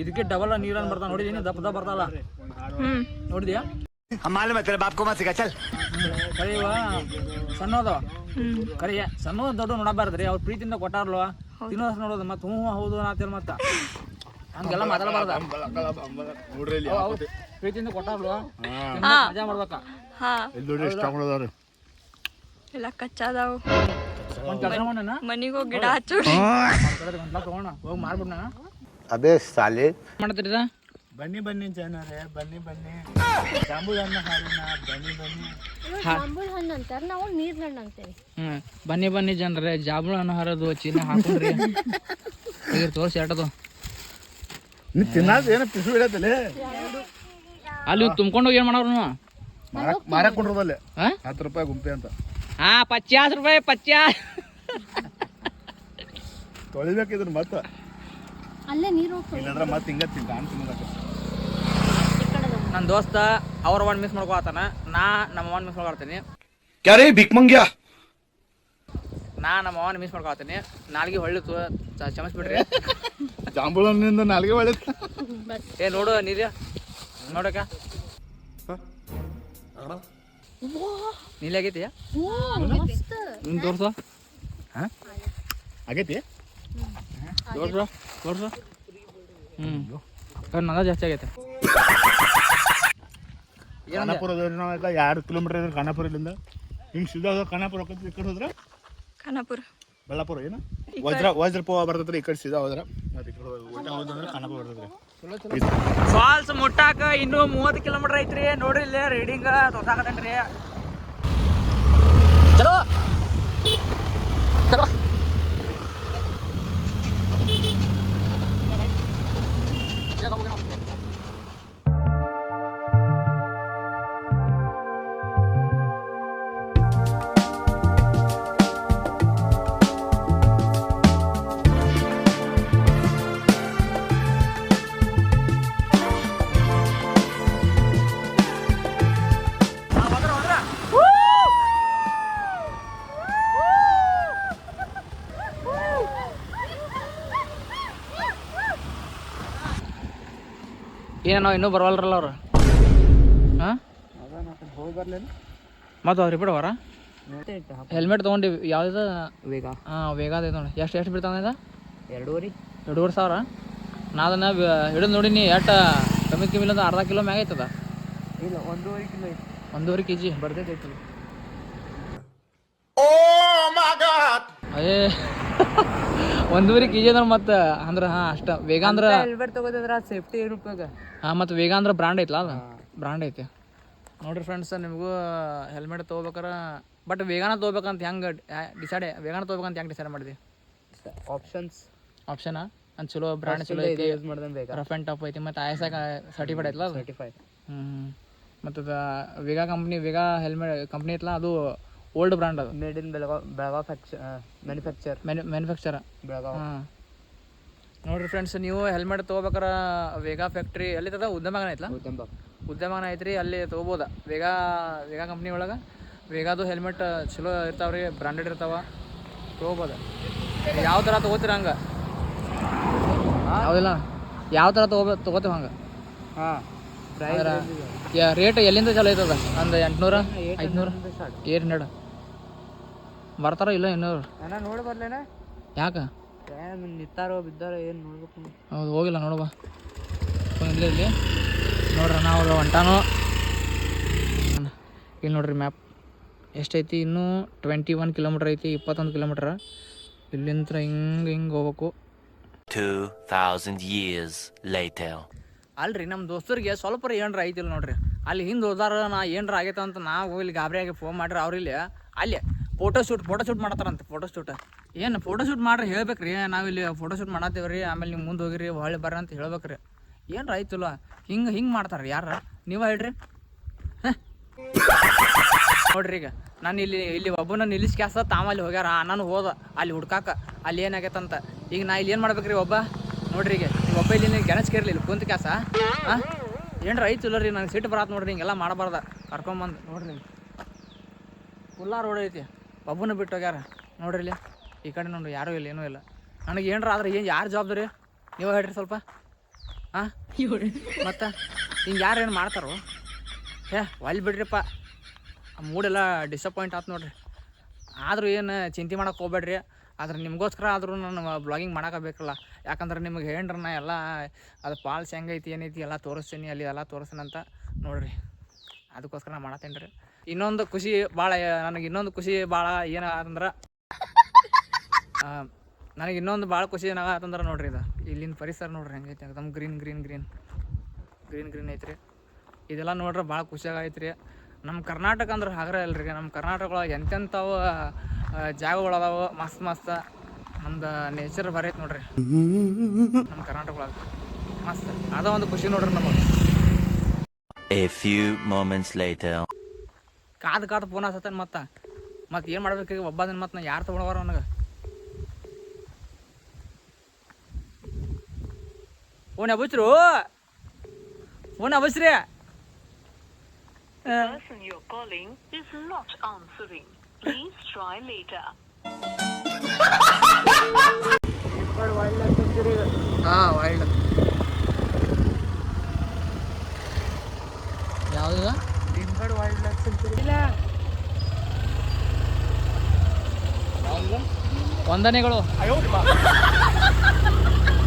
ಇದಕ್ಕೆ ಡಬಲ್ ನೀರನ್ನು ಬರ್ತಾವ ನೋಡಿದೀನಿ, ದಪ್ಪ ಬರ್ತಾವಲ್ಲ ನೋಡಿದ್ಯಾ? ಕರೆ ಇವ ಸಣ್ಣ ಅದಾವ, ಕರೆ ಸಣ್ಣ ದೊಡ್ಡ ನೋಡಬಾರ್ದ್ರಿ. ಅವ್ರ ಪ್ರೀತಿಯಿಂದ ಕೊಟ್ಟಾರ್ಲ್ವ ತಿನ್ನೋ ನೋಡೋದು ಮತ್ತೆ ಹ್ಞೂ ಹೌದು ನಾತಿರ್ ಮತ್ತ ಹಂಗೆಲ್ಲ ಮಾತಾಡಬಾರ್ದ. ಪ್ರೀತಿಯಿಂದ ಕೊಟ್ಟಾರ್ಲ್ವ ಮಜಾ ಮಾಡ್ಬೇಕ. ಎಲ್ಲ ಕಚ್ಚಾದವು. ಒಂದ್ ಕೆಲಸ ಮಾಡೋಣ, ಮನಿಗೆ ಹೋಗಿ ಗಿಡ ಹಚ್ಚು. ತಗೋಣ ಹೋಗಿ ಮಾರ್ಬಿಡ್ನ. अबे साले ಮಾಡ್ತೀರಿ ಬನ್ನಿ ಜನರೇ ಬನ್ನಿ ಜಾಂಬೂರು ಹಣ್ಣು ಹಾರಿನ ಬನ್ನಿ. ಜಾಂಬೂರ್ ಹಣ್ಣು ಅಂತಾರೆ, ನಾವು ನೀರ್ ಹಣ್ಣು ಅಂತೇವೆ. ಬನ್ನಿ ಜನರೇ ಜಾಬುಳ ಹಣ್ಣು ಹರದು ಚೀಲ ಹಾಕೊಂಡ್ರಿ ಈಗ ತೋರಿಸಿ ಎಟ್ಟದು ನೀ ತಿನ್ನೋದು ಏನೋ ಪಿಸು ಬಿಡತ್ತಲೆ ಅಲ್ಲಿ ತುಂಬ್ಕೊಂಡು ಹೋಗಿ ಏನು ಮಾಡೋರು ನೀವು? ಮಾರಕ್ ಕೊಂಡ್ರದಲ್ಲೇ 10 ರೂಪಾಯಿ ಗುಂಪೆ ಅಂತ. 50 ರೂಪಾಯಿ 50. ತೊಳಿಬೇಕಿದ್ರು ಮತ್ತೆ ಅಲ್ಲೇ ನೀರು ಹೋಗ್ತವೆ. ಇಲ್ಲಾಂದ್ರೆ ಮತ್ತೆ ಹಿಂಗ ತಿನ್ನೋದಕ್ಕೆ. ನನ್ನ ದೋಸ್ತ ಅವ್ರ ಒಂದು ಮಿಸ್ ಮಾಡ್ಕೊತಾನ, ನಾ ನಮ್ಮ ಅವನ್ ಮಿಸ್ ಮಾಡ್ಕೊಳ್ತೀನಿ. क्या रे भिक मंग्या ನಾ ನಮ್ಮ ಅವನ್ ಮಿಸ್ ಮಾಡ್ಕೊಳ್ತೀನಿ. ನಾಲ್ಗೆ ಹೊಳ್ಳಿ ಕ್ಷಮಿಸ್ಬಿಡ್ರಿ. ಜಾಂಬೂರು ಹಣ್ಣಿಂದ ನಾಲ್ಗೆ ಒಳ್ಳೆ ನೋಡು ನೀರು ನೋಡಕ್ಕ ನೀಲಿ ಆಗೈತಿಯಾ? ನಿನ್ ತೋರ್ಸು ಆಗೈತಿ. ತೋರ್ಸು ನಗ ಜಾಸ್ತಿ ಆಗೈತೆ. ಖಾನಾಪುರದವ್ರು ನಾವೆಲ್ಲ 2 ಕಿಲೋಮೀಟರ್ ಇದ್ರೆ ಖಾನಾಪುರ ಇಲ್ಲಿಂದ ಹಿಂಗೆ ಸೀದಾ ಖಾನಾಪುರ ಈ ಕಡೆ ಹೋದ್ರೆ ಖಾನಾಪುರ ಬಳ್ಳಾಪುರ ಏನು ವಜ್ರ ಪೋವ ಬರ್ತೈತ್ರಿ. ಈ ಕಡೆ ಸೀದಾ ಹೋದ್ರೆ ಮತ್ತೆ ಈ ಕಡೆ ಊಟ ಹೋದಂದ್ರೆ ಖಾನಾಪುರ ಬರ್ತೈತ್ರಿ. ಫಾಲ್ಸ್ ಮುಟ್ಟಾಕ ಇನ್ನೂ 30 ಕಿಲೋಮೀಟರ್ ಐತ್ರಿ. ನೋಡ್ರಿ ಇಲ್ಲಿ ರೀಡಿಂಗ್ ತೋರ್ಸಾಕತ್ತೇನ್ರಿ. ಚಲೋ ಚಲೋ ಏನೋ ಇನ್ನೂ ಬರವಲ್ರಲ್ಲ ಅವ್ರು. ಹಾಂ ಮತ್ತು ಅವ್ರು ಬಿಡವರ ಹೆಲ್ಮೆಟ್ ತೊಗೊಂಡು ಯಾವ್ದು ವೇಗ? ವೇಗಾದ ನೋಡಿ. ಎಷ್ಟು ಬಿಡ್ತಾವ ಇದು? 2,500 ನಾ ಅದನ್ನು ಹಿಡಿದು ನೋಡಿನಿ. ಎಷ್ಟು ಕಮ್ಮಿ ಇಲ್ಲ ಅರ್ಧ ಕಿಲೋ ಮ್ಯಾಗ ಐತದ. ಇಲ್ಲ 1.5 ಕಿಲೋ ಐತಿ. 1.5 kg ಬರ್ತೈತಿ. ಅಯ್ಯೇ 1.5 kg ಅಂದ್ರೆ ಮತ್ತೆ ಅಂದ್ರೆ ಅಷ್ಟ ವೇಗ ಅಂದ್ರೆ ಹೆಲ್ಮೆಟ್ ತಗೋದ್ರ ಸೇಫ್ಟಿ ರೂಪಾಯಿಗ. ಮತ್ತು ವೇಗ ಅಂದ್ರೆ ಬ್ರ್ಯಾಂಡ್ ಐತಲ್ಲ, ಅದು ಬ್ರ್ಯಾಂಡ್ ಐತಿ. ನೋಡಿರಿ ಫ್ರೆಂಡ್ಸ್, ನಿಮಗೂ ಹೆಲ್ಮೆಟ್ ತೊಗೋಬೇಕಾರೆ ಬಟ್ ವೇಗಾನ ತೊಗೋಬೇಕಂತ ಹೆಂಗೆ ವೇಗಾನ ತೊಗೋಬೇಕಂತ ಹೆಂಗೆ ಡಿಸೈಡ್ ಮಾಡಿದೆ? ಆಪ್ಷನಾ ಅಂತ ಚಲೋ ಬ್ರ್ಯಾಂಡ್ ಚಲೋ ಐತಿ, ಯೂಸ್ ಮಾಡ್ದಂಗೆ ಬೇಕಾ ರಫ್ ಆ್ಯಂಡ್ ಟಫ್ ಐತಿ, ಮತ್ತು ಐಎಸ್ಐ ಸರ್ಟಿಫೈಡ್ ಐತಲ್ಲ ಅದು. ಸರ್ಟಿಫೈ. ಮತ್ತು Vega company, Vega helmet company ಐತಲ್ಲ ಅದು ಓಲ್ಡ್ ಬ್ರ್ಯಾಂಡ್ ಅದು. Made in Belgaum manufacture manufacture. Belgaum. ಹಾಂ ನೋಡಿರಿ ಫ್ರೆಂಡ್ಸ್, ನೀವು ಹೆಲ್ಮೆಟ್ ತೊಗೋಬೇಕಾರೆ ವೇಗಾ ಫ್ಯಾಕ್ಟ್ರಿ ಎಲ್ಲಿರ್ತದ, ಉದ್ಯಮಗನ ಐತಲ್ಲ, ಉದ್ಯಮಗನ ಐತ್ರಿ, ಅಲ್ಲಿ ತೊಗೋಬೋದ. ವೇಗಾ ಕಂಪ್ನಿ ಒಳಗೆ ವೇಗಾದು ಹೆಲ್ಮೆಟ್ ಚಲೋ ಇರ್ತಾವ್ರಿ, ಬ್ರ್ಯಾಂಡೆಡ್ ಇರ್ತಾವ, ತೊಗೋಬೋದು. ಯಾವ ಥರ ತೊಗೋತೀರ ಹಂಗೆ, ಯಾವುದಿಲ್ಲ ಯಾವ ಥರ ತೊಗೋತೀವಿ ಹಂಗೆ. ಹಾಂ ರೇಟ್ ಎಲ್ಲಿಂದ ಚಲೋ ಐತದ? ಒಂದು 800 500 800 ಬರ್ತಾರೋ ಇಲ್ಲ 800? ನಾನು ನೋಡಿ ಬರ್ಲೇನ ಯಾಕೆ ನಿಂತಾರೋ ಬಿದ್ದಾರೋ ಏನು ನೋಡ್ಬೇಕು. ಹೌದು, ಹೋಗಿಲ್ಲ ನೋಡುವ ಇಲ್ಲಿ ನೋಡ್ರಿ, ನಾವು ಹೊಂಟಾನು. ಇಲ್ಲಿ ನೋಡ್ರಿ ಮ್ಯಾಪ್ ಎಷ್ಟೈತಿ, ಇನ್ನೂ 21 ಕಿಲೋಮೀಟ್ರ್ ಐತಿ, 21 ಕಿಲೋಮೀಟ್ರ್. ಇಲ್ಲಿಂದ ಹಿಂಗೆ ಹೋಗ್ಬೇಕು. 2000 years later. ಅಲ್ರಿ ನಮ್ಮ ದೋಸ್ತರಿಗೆ ಸ್ವಲ್ಪ ಏನ್ರ ಐತಿಲ್ಲ ನೋಡ್ರಿ, ಅಲ್ಲಿ ಹಿಂದೆ ಹೋದಾರ ನಾ ಏನ್ರ ಆಗೈತೆ ಅಂತ ನಾವು ಇಲ್ಲಿ ಗಾಬರಿಯಾಗಿ ಫೋನ್ ಮಾಡ್ರಿ. ಅವ್ರಿಲ್ಲಿ ಅಲ್ಲಿ ಫೋಟೋ ಶೂಟ್ ಮಾಡತ್ತಾರಂತೆ. ಏನು ಫೋಟೋ ಶೂಟ್ ಮಾಡ್ರಿ ಹೇಳ್ಬೇಕ್ರಿ, ನಾವಿಲ್ಲಿ ಫೋಟೋ ಶೂಟ್ ಮಾಡತ್ತೇವೆ ರೀ, ಆಮೇಲೆ ನೀವು ಮುಂದೆ ಹೋಗಿರಿ ಹೊಳ್ಳಿ ಬರ್ರಿ ಅಂತ ಹೇಳ್ಬೇಕ್ರಿ. ಏನ್ರ ಆಯ್ತಿಲ್ಲ ಹಿಂಗೆ ಮಾಡ್ತಾರೆ ಯಾರ, ನೀವು ಹೇಳ್ರಿ. ನೋಡ್ರಿ ಈಗ ನಾನು ಇಲ್ಲಿ ಒಬ್ಬನ ನಿಲ್ಲಿಸಿ ಕ್ಯಾಸ ತಾಮಲ್ಲಿ ಹೋಗ್ಯಾರ, ನಾನು ಹೋದ ಅಲ್ಲಿ ಹುಡ್ಕಾಕ, ಅಲ್ಲಿ ಏನಾಗೈತಂತ. ಈಗ ನಾ ಇಲ್ಲಿ ಏನು ಮಾಡ್ಬೇಕ್ರಿ ಒಬ್ಬ, ನೋಡ್ರಿ ಈಗ ನೀವು ಒಬ್ಬ ಇಲ್ಲಿ ಗೆಣಸ್ಕೇರ್ಲಿ ಇಲ್ಲಿ ಕುಂತ ಕ್ಯಾಸ. ಹಾಂ ಏನ್ರ ಐತಿಲ್ಲ ರೀ, ನನಗೆ ಸಿಟ್ಟು ಬರತ್ತೆ ನೋಡ್ರಿ, ಹಿಂಗೆಲ್ಲ ಮಾಡಬಾರ್ದ. ಕರ್ಕೊಂಬಂದು ನೋಡ್ರಿ ಫುಲ್ಲಾ ರೋಡ್ ಐತಿ, ಒಬ್ಬನ ಬಿಟ್ಟು ಹೋಗ್ಯಾರ ನೋಡ್ರಿ. ಇಲ್ಲಿ ಈ ಕಡೆ ನೋಡ್ರಿ ಯಾರೂ ಇಲ್ಲ, ಏನೂ ಇಲ್ಲ. ನನಗೆ ಏನರ ಆದ್ರೆ ಏನು ಯಾರು ಜವಾಬ್ದಾರಿ ನೀವು ಹೇಳ್ರಿ ಸ್ವಲ್ಪ. ಹಾಂ ಮತ್ತು ಹಿಂಗೆ ಯಾರು ಏನು ಮಾಡ್ತಾರೋ ಒಲ್ಲಿ ಬಿಡ್ರಿಪ್ಪ, ಮೂಡೆಲ್ಲ ಡಿಸಪಾಯಿಂಟ್ ಆಯ್ತು ನೋಡ್ರಿ. ಆದರೂ ಏನು ಚಿಂತೆ ಮಾಡೋಕೆ ಹೋಗ್ಬೇಡ್ರಿ, ಆದ್ರೆ ನಿಮಗೋಸ್ಕರ ಆದರೂ ನಾನು ಬ್ಲಾಗಿಂಗ್ ಮಾಡೋಕಬೇಕಲ್ಲ. ಯಾಕಂದ್ರೆ ನಿಮಗೆ ಹೇಳ್ರಿ ನಾ ಎಲ್ಲ ಅದು ಫಾಲ್ಸ್ ಹೆಂಗೈತಿ ಏನೈತಿ ಎಲ್ಲ ತೋರಿಸ್ತೀನಿ, ಅಲ್ಲಿ ಎಲ್ಲ ತೋರಿಸ್ತೀನಿ ಅಂತ ನೋಡ್ರಿ. ಅದಕ್ಕೋಸ್ಕರ ನಾನು ಮಾಡತ್ತೇನೆ ರೀ. ಇನ್ನೊಂದು ಖುಷಿ ಭಾಳ, ನನಗೆ ಇನ್ನೊಂದು ಖುಷಿ ಭಾಳ ಏನಾಗತ್ತಂದ್ರೆ, ನನಗೆ ಇನ್ನೊಂದು ಭಾಳ ಖುಷಿ ಏನಾಗತ್ತಂದ್ರೆ ನೋಡ್ರಿ, ಇದು ಇಲ್ಲಿನ ಪರಿಸರ ನೋಡ್ರಿ ಹೆಂಗೈತಿ, एकदम ಗ್ರೀನ್ ಐತ್ರಿ. ಇದೆಲ್ಲ ನೋಡ್ರೆ ಭಾಳ ಖುಷಿಯಾಗೈತೆ ರೀ. ನಮ್ಮ ಕರ್ನಾಟಕ ಅಂದ್ರೆ ಹಗರ ಅಲ್ರಿ, ನಮ್ಮ ಕರ್ನಾಟಕ ಒಳಗೆ ಎಂತೆಂಥವು ಜಾಗಗಳದಾವು ಮಸ್ತ್. ನಮ್ದು ನೇಚರ್ ಭಾರಿ ಐತೆ ನೋಡ್ರಿ ನಮ್ಮ ಕರ್ನಾಟಕ ಒಳಗೆ, ಮಸ್ತ್. ಅದ ಒಂದು ಖುಷಿ ನೋಡ್ರಿ ನಮಗೆ. A few moments later. ಕಾದು ಫೋನ್ ಹಚ್ಚತ್ತೇನೆ ಮತ್ತೆ ಏನು ಮಾಡ್ಬೇಕು ಒಬ್ಬದಿನ, ಮತ್ತೆ ನಾ ಯಾರು ತೊಗೊಂಡವಾರ ನನಗೆ ಫೋನ್ ಹಬ್ಬಚ್ರು, ಫೋನ್ ಹಬ್ಬಚ್ರಿ. person you're calling is not answering. Please try later. ಹಾಂ ವೈಲ್ಡ್ ಯಾವುದು ಭೀಮ್ಗಢ ವೈಲ್ಡ್ ಲೈಫ್ ಸೆಂಚುರಿ ಇಲ್ಲ, ವಂದನೆಗಳು.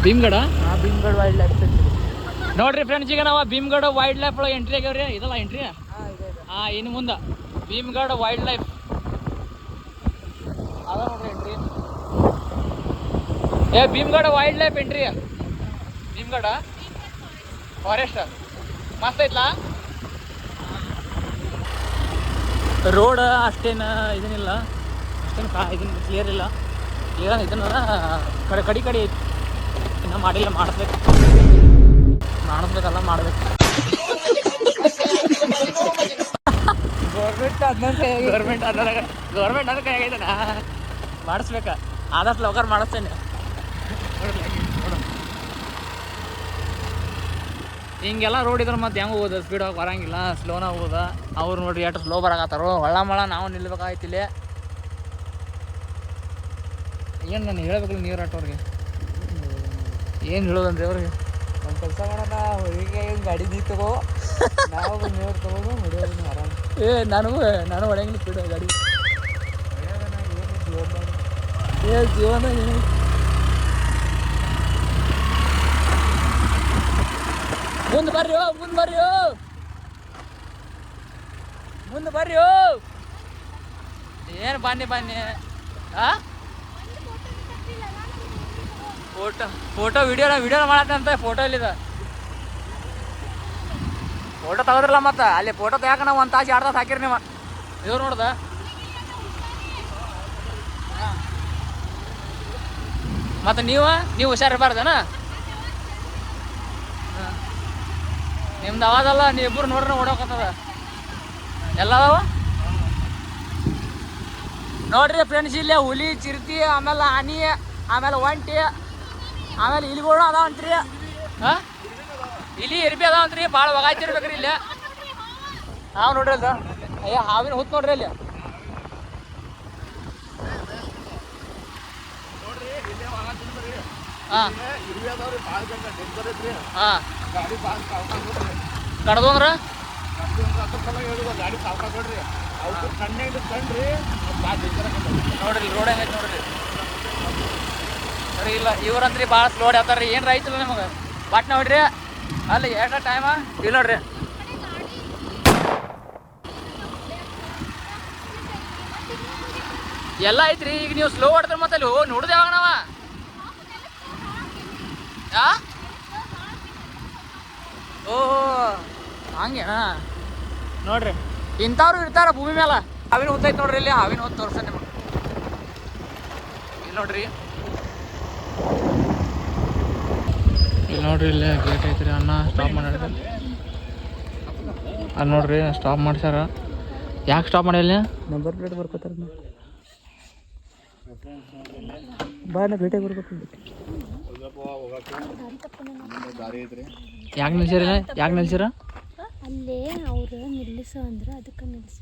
Bhimgad Bhimgad wildlife sanctuary ನೋಡ್ರಿ ಫ್ರೆಂಡ್ಸ್. ಈಗ ನಾವು ಭೀಮ್ಗಢ ವೈಲ್ಡ್ ಲೈಫ್ ಒಳಗೆ ಎಂಟ್ರಿ ಆಗ್ಯಾವ್ರಿ, ಇದಲ್ಲ ಎಂಟ್ರಿ. ಇನ್ನು ಮುಂದೆ ಭೀಮ್ಗಢ ವೈಲ್ಡ್ ಲೈಫ್ ಅದ ನೋಡ್ರಿ entry. Bhimgad wildlife entry, Bhimgad forest ಮಸ್ತ್ ಐತ್ಲಾ. ರೋಡ್ ಅಷ್ಟೇನು ಇದನ್ನಿಲ್ಲ, ಅಷ್ಟೇನು ಇದನ್ನು ಕ್ಲಿಯರ್ ಇಲ್ಲ. ಇದನ್ನ ಕಡಿ ಐತಿ, ಇನ್ನೂ ಮಾಡಿಲ್ಲ, ಮಾಡಿಸ್ಬೇಕಲ್ಲ ಮಾಡ್ಬೇಕು. ಗೌರ್ಮೆಂಟ್ ಅದ್ರ ಕೈ ಆಗೈತನ ಮಾಡಿಸ್ಬೇಕ, ಆದಷ್ಟು ಲೋಕರ್ ಮಾಡಿಸ್ತೇನೆ. ಹಿಂಗೆಲ್ಲ ರೋಡ್ ಇದ್ರೆ ಮತ್ತೆ ಹೆಂಗೆ ಹೋಗೋದು, ಸ್ಪೀಡ್ ಹೋಗಿ ಬರೋಂಗಿಲ್ಲ, ಸ್ಲೋನ ಹೋಗೋದ. ಅವ್ರು ನೋಡ್ರಿ ಎಷ್ಟು ಸ್ಲೋ ಬರಾಕತ್ತಾರೋ, ಹೊಳ್ಳ ನಾವು ನಿಲ್ಬೇಕಾಯ್ತಿಲ್ಲ. ಏನು ನಾನು ಹೇಳ್ಬೇಕಲ್ಲ ನೀರು ಆಟೋರಿಗೆ ಏನು ಹೇಳೋದಂದ್ರೆ ಅವ್ರಿಗೆ, ಒಂದು ಕೆಲಸ ಮಾಡೋಣ, ಹೊರಗೆ ಗಾಡಿ ನೀರು ತಗೋ, ನಾವು ನೀರು ತಗೋದು ಹೊಡೆಯೋದು ಆರಾಮ್. ನಾನು ಹೊಡೆಯಂಗಿಲ್ಲ ಸ್ಪೀಡ್ ಗಾಡಿ. ಜೀವನ ಮುಂದೆ ಬರ್ರಿ ಏನು ಬನ್ನಿ ಫೋಟೋ ವಿಡಿಯೋ ಮಾಡತ್ತಂತ. ಫೋಟೋ ಇಲ್ಲಿದೆ, ಫೋಟೋ ತೆಗೆದ್ರಲ್ಲ ಮತ್ತೆ ಅಲ್ಲಿ ಫೋಟೋ ತೆಗಿಯಾಕ ನಾವು 1 ತಾಸು 2 ತಾಸು ಹಾಕಿರಿ ನೀವು. ಇದು ನೋಡ್ದ ಮತ್ತು ನೀವು ಹುಷಾರಿರ್ಬಾರ್ದನ ನಿಮ್ದು ಅವಾದಲ್ಲ ನೀವಿಬ್ಬರು ನೋಡ್ರಿ ಓಡೋಕತ್ತದ ಎಲ್ಲ ಅದಾವ ನೋಡ್ರಿ ಫ್ರೆಂಡ್ಸ್ ಇಲ್ಲೇ ಹುಲಿ ಚಿರತಿ ಆಮೇಲೆ ಆನಿ ಆಮೇಲೆ ಒಂಟಿ ಆಮೇಲೆ ಇಲಿಗಳು ಅದಾವಂತ್ರಿ ಹಾಂ ಇಲಿ ಇರ್ಬಿ ಅದಾವಂತ್ರಿ ಭಾಳ ಒಗಾಯ್ತಿರ್ಬೇಕ್ರಿ ಇಲ್ಲೇ ಹಾವು ನೋಡ್ರಿ ಅದ ಅಯ್ಯ ಹಾವಿನ ಹುತ್ತು ನೋಡ್ರಿ ಅಲ್ಲಿ ಹಾಂ ಹಾಂ ಕಡ್ದು ಅಂದ್ರೆ ನೋಡ್ರಿ ರೋಡ್ ಹೆಂಗೈತೆ ನೋಡ್ರಿ ಸರಿ ಇಲ್ಲ ಇವ್ರಂತ್ರಿ ಭಾಳ ಸ್ಲೋ ಹೇಳ್ತಾರ್ರಿ ಏನು ರೈತಲ್ಲ ನಿಮಗೆ ಬಾಟ್ನ ಹೊಡ್ರಿ ಅಲ್ಲಿ ಎಷ್ಟು ಟೈಮ ಇಲ್ಲ ನೋಡ್ರಿ ಎಲ್ಲ ಐತ್ರಿ ಈಗ ನೀವು ಸ್ಲೋ ಹೊಡ್ತಾರೆ ಮತ್ತೆ ಅಲ್ಲಿ ನೋಡಿದೆ ಯಾವಾಗ ನಾವ ಓಹೋ ಹಂಗೇನಾ ನೋಡ್ರಿ ಇಂಥವ್ರು ಇರ್ತಾರ ಭೂಮಿ ಮೇಲೆ ಹಾವಿನ ಹೊತ್ತೈತೆ ನೋಡ್ರಿ ಇಲ್ಲಿ ಹಾವಿನ ಹೊತ್ತು ತೋರ್ಸ ನಿಮಗೆ ಇಲ್ಲಿ ನೋಡ್ರಿ ಇಲ್ಲಿ ನೋಡ್ರಿ ಇಲ್ಲೇ ಗೇಟ್ ಐತ್ರಿ ಅಣ್ಣ ಸ್ಟಾಪ್ ಮಾಡ್ಯಾರ ಅಲ್ಲಿ ನೋಡ್ರಿ ಸ್ಟಾಪ್ ಮಾಡ್ಸ್ಯಾರ ಯಾಕೆ ಸ್ಟಾಪ್ ಮಾಡಿಲ್ಲ ನಂಬರ್ ಪ್ಲೇಟ್ ಬರ್ಕೋತಾರ ಬಾ ನಾ ಭೇಟಿಯಾಗಿ ಬರ್ಬೇಕು ಯಾಕೆ ನಿಲ್ಸಿರ ಅಲ್ಲೇ ಅವ್ರು ನಿಲ್ಲಿಸು ಅಂದ್ರೆ ಅದಕ್ಕೆ ನಿಲ್ಲಿಸಿ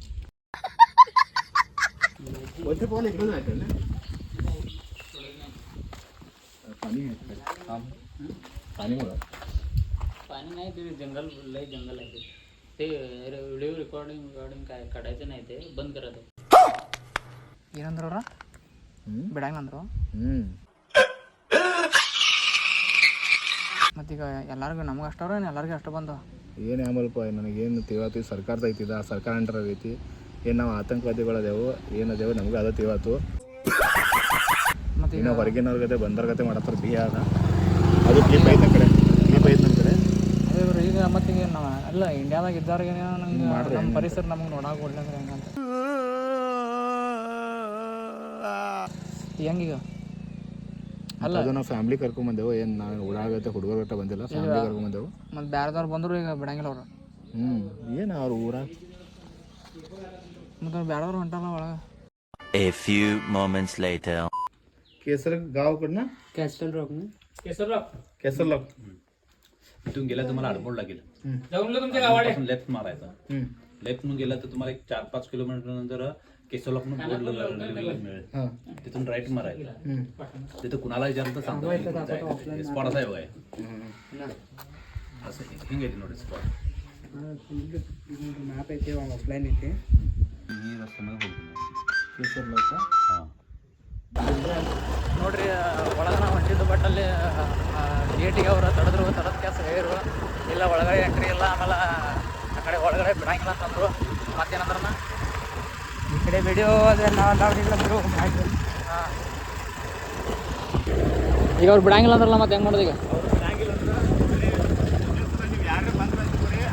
पाणी नाही ते जंगल लय जंगल आहे ते व्हिडिओ रेकॉर्डिंग काय काढायचं नाही ते बंद करत ಏನಂದ್ರ ಅವ್ರ ಬಿಡಂಗಂದ್ರು ಮತ್ತೀಗ ಎಲ್ಲರಿಗೂ ನಮ್ಗೆ ಅಷ್ಟವ್ರ ಎಲ್ಲರಿಗೂ ಅಷ್ಟು ಬಂದು ಏನು ಆಮಲ್ಪ ನನಗೇನು ತಿಳಾತು ಸರ್ಕಾರದ ಐತಿದ ಸರ್ಕಾರ ಅಂಟರ್ ಆಗೈತಿ ಏನು ನಾವು ಆತಂಕವಾದಿಗಳದೇವು ಏನದೇವು ನಮ್ಗೆ ಅದ ತಿಳಾತು ಮತ್ತೆ ಇನ್ನು ಹೊರಗಿನವ್ರ ಗತೆ ಬಂದವ್ರ ಗತೆ ಮಾಡತ್ತಾರ ಬಿ ಅದ ಅದು ಕ್ಲಿಪ್ ಐತೆ ಕಡೆ ಕ್ಲಿಪ್ ಐತೆ ನಮ್ಮ ಕಡೆ ಅದೇ ಇವ್ರು ಈಗ ಮತ್ತೆ ಈಗ ನಾವು ಅಲ್ಲ ಇಂಡಿಯಾದಾಗ ಇದ್ದವ್ರಿಗೆ ನಂಗೆ ನಮ್ಮ ಪರಿಸರ ನಮಗೆ ನೋಡಕ್ಕೆ ಒಳ್ಳೆಂದ್ರೆ ಹೆಂಗಂತ ಹೆಂಗೀಗ ಅಲ್ಲ ಅದು ನಾವು ಫ್ಯಾಮಿಲಿ ಕರ್ಕೊಂಬಂದೆವು ಏನು ನಾವು ಓಡಾಗತ್ತೆ ಹುಡುಗರ ಗಟ್ಟ ಬಂದಿಲ್ಲ ಫ್ಯಾಮಿಲಿ ಕರ್ಕೊಂಬಂದೆವು ಮತ್ತು ಬೇರೆದವ್ರು ಬಂದರು ಈಗ ಬಿಡಂಗಿಲ್ಲ ಅವರು ಏನು ಅವ್ರ ಊರಾಗ ಮತ್ತು ಬೇರೆದವ್ರು ಹೊಂಟಲ್ಲ ಒಳಗೆ A few moments later. केसर गाव कडनं कॅस्टल रॉक केसर लॉक इथून गेला तुम्हाला आडबोड लागेल जाऊन तुमच्या गावाडे लेफ्ट मारायचा लेफ्ट म्हणून गेला तर तुम्हाला एक 4-5 किलोमीटर नंतर केसरलॉक म्हणून बोर्ड मिळेल तिथून राईट मारायचं तिथं कुणाला विचारलं तर सांगतो स्पॉट असा आहे बघा असं हिंग येते नोटीस स्पॉट ಮ್ಯಾಪ್ ಐತಿ ಆಫ್ಲೈನ್ ಐತಿ ही रस्त्यामध्ये बोलतो केसर लॉक हां ನೋಡ್ರಿ ಒಳಗೆ ನಾವು ಹೊಂಟಿದ್ದು ಬಟ್ ಅಲ್ಲಿ ಗೇಟಿಗೆ ಅವರು ತಡೆದ್ರು ತಡದ ಕೆಲಸ ಹೇಳಿರು ಇಲ್ಲ ಒಳಗಡೆ ಎಂಟ್ರಿ ಇಲ್ಲ ಆಮೇಲೆ ಆ ಕಡೆ ಒಳಗಡೆ ಬಿಡಂಗಿಲ್ಲ ಅಂತಂದ್ರು ಮತ್ತೇನಂದ್ರನ ಈ ಕಡೆ ವಿಡಿಯೋ ಅದೇ ನಾವು ಹಾಂ ಈಗ ಅವ್ರು ಬಿಡಂಗಿಲ್ಲ ಅಂದ್ರಲ್ಲ ಮತ್ತೆ ಹೆಂಗೆ ಮಾಡೋದು ಈಗ ಯಾರು ಬಂದ್ರೆ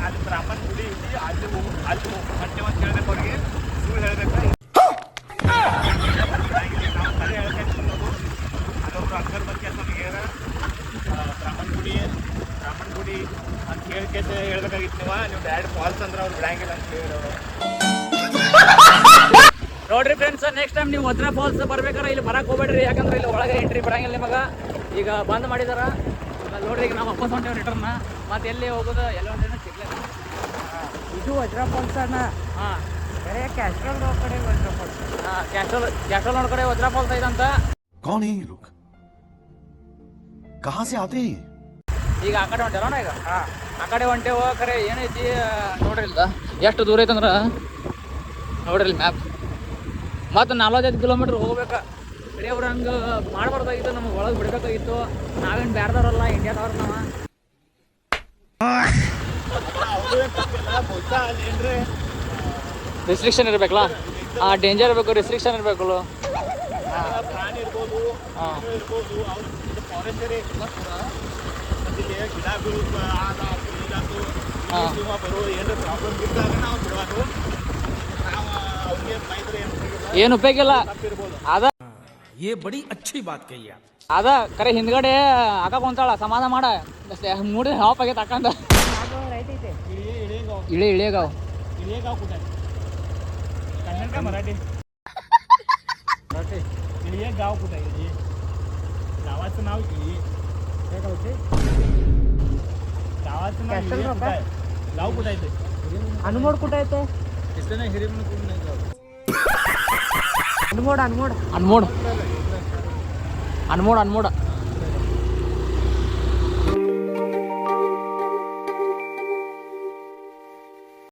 ಅಲ್ಲಿ ಬ್ರಾಹ್ಮಣ ಗುಡಿ ಐತಿ ಅಲ್ಲಿ ಗಂಟೆ ಒಂದು ಹೇಳ್ಬೇಕು ಅವ್ರಿಗೆ ಸುಳ್ಳು ಹೇಳ್ಬೇಕು ಅದೊಬ್ರು ಅಕ್ಕರ್ ಬಗ್ಗೆ ನಮಗೆ ಬ್ರಾಹ್ಮಣ ಗುಡಿ ಅಂತ ಹೇಳ್ಕೇಸ ಹೇಳ್ಬೇಕಾಗಿತ್ತು ನೀವು ಡೈರೆಕ್ಟ್ ಫಾಲ್ಸ್ ಅಂದ್ರೆ ಅವ್ರು ಬಿಡಂಗಿಲ್ಲ ಅಂತ ಹೇಳಿದ್ರು ನೋಡ್ರಿ ಫ್ರೆಂಡ್ಸ್ ನೆಕ್ಸ್ಟ್ ಟೈಮ್ ನೀವು ವಜ್ರ ಫಾಲ್ಸ್ ಬರ್ಬೇಕಾರೆ ಇಲ್ಲಿ ಬರಕ್ಕೆ ಹೋಗ್ಬೇಡ್ರಿ ಯಾಕಂದ್ರೆ ಇಲ್ಲಿ ಒಳಗೆ ಎಂಟ್ರಿ ಬಿಡಂಗಿಲ್ಲ ನಿಮಗೆ ಈಗ ಬಂದ್ ಮಾಡಿದಾರ ನೋಡ್ರಿ ಈಗ ನಾವು ವಾಪಸ್ ಹೊಂಟೇವೆ ರಿಟರ್ನ ಮತ್ತೆ ಎಲ್ಲಿ ಹೋಗೋದು ಎಲ್ಲ ಹೊಂಟೇನೆ ಸಿಗ್ಲಿಲ್ಲ ಇದು ವಜ್ರ ಫಾಲ್ಸ್ ಅಣ್ಣ ಹಾಂ ಬೇರೆ ಕ್ಯಾಸ್ಟ್ರಲ್ ಕಡೆ ವಜ್ರ ಫಾಲ್ಸ್ ಹಾಂ ಕ್ಯಾಸ್ಟ್ರೋಲ್ ನೋಡ್ ಕಡೆ ವಜ್ರ ಫಾಲ್ಸ್ ಐತಂತ कौन है ये लोग कहाँ से आते हैं ಈಗ ಆ ಕಡೆ ಹೊಂಟೇವಣ್ಣ ಈಗ ಹಾಂ ಆ ಕಡೆ ಹೊಂಟೇವ ಖರೆ ಏನೈತಿ ನೋಡ್ರಿ ಇಲ್ದ ಎಷ್ಟು ದೂರ ಐತಂದ್ರೆ ನೋಡ್ರಿ ಇಲ್ಲಿ ಮ್ಯಾಪ್ ಮತ್ತು 45 ಕಿಲೋಮೀಟ್ರ್ ಹೋಗ್ಬೇಕು ಬರೀ ಅವ್ರು ಹಂಗೆ ಮಾಡಬಾರ್ದಾಗಿತ್ತು ನಮಗೆ ಒಳಗೆ ಬಿಡಬೇಕಾಗಿತ್ತು ನಾವೇನು ಬೇರೆದವ್ರಲ್ಲ ಇಂಡಿಯಾದವ್ರು ನಾವು ರಿಸ್ಟ್ರಿಕ್ಷನ್ ಇರಬೇಕಲ್ಲ ಹಾಂ ಡೇಂಜರ್ ಇರಬೇಕು ರಿಸ್ಟ್ರಿಕ್ಷನ್ ಇರಬೇಕಲ್ಲ ಪ್ರಾಣಿ ಇರ್ಬೋದು ಇರ್ಬೋದು ಅವ್ರು ಫಾರೆಸ್ಟರ್ ಗಿಡ ಬೀಳು ಬರೋ ಏನಾದ್ರು ಪ್ರಾಬ್ಲಮ್ ಇದ್ದಾಗ ನಾವು ಬಿಡೋದು ನಾವು ಅವ್ರಿಗೆ ಬೈದ್ರೆ ಏನು ಉಪಯೋಗ ಇಲ್ಲ ಅದ ये बड़ी अच्छी बात कही आप ಅದ ಕರೆ ಹಿಂದ್ಗಡೆ ಅಕ್ಕ ಕುಂತಾಳ ಸಮಾಧಾನ ಮಾಡ ಮೂಡಿ ಹಾಪ್ ಆಗೈತೆ ಅಕ್ಕಂದ ರೈಟ್ ಐತೆ इळेगाव इळेगाव कुठे आहे कन्नड का मराठी इळेगाव कुठे आहे गावाचं नाव इळे काय गावचे गावाचं नाव कॅस्टल इळे रॉक कुठे आहे? आहे गाव कुठे आहे ते अनमोड कुठं येते इथं नाही हिरे म्हणून कोण नाही अनमोड अनमोड अनमोड अनमोड अनमोड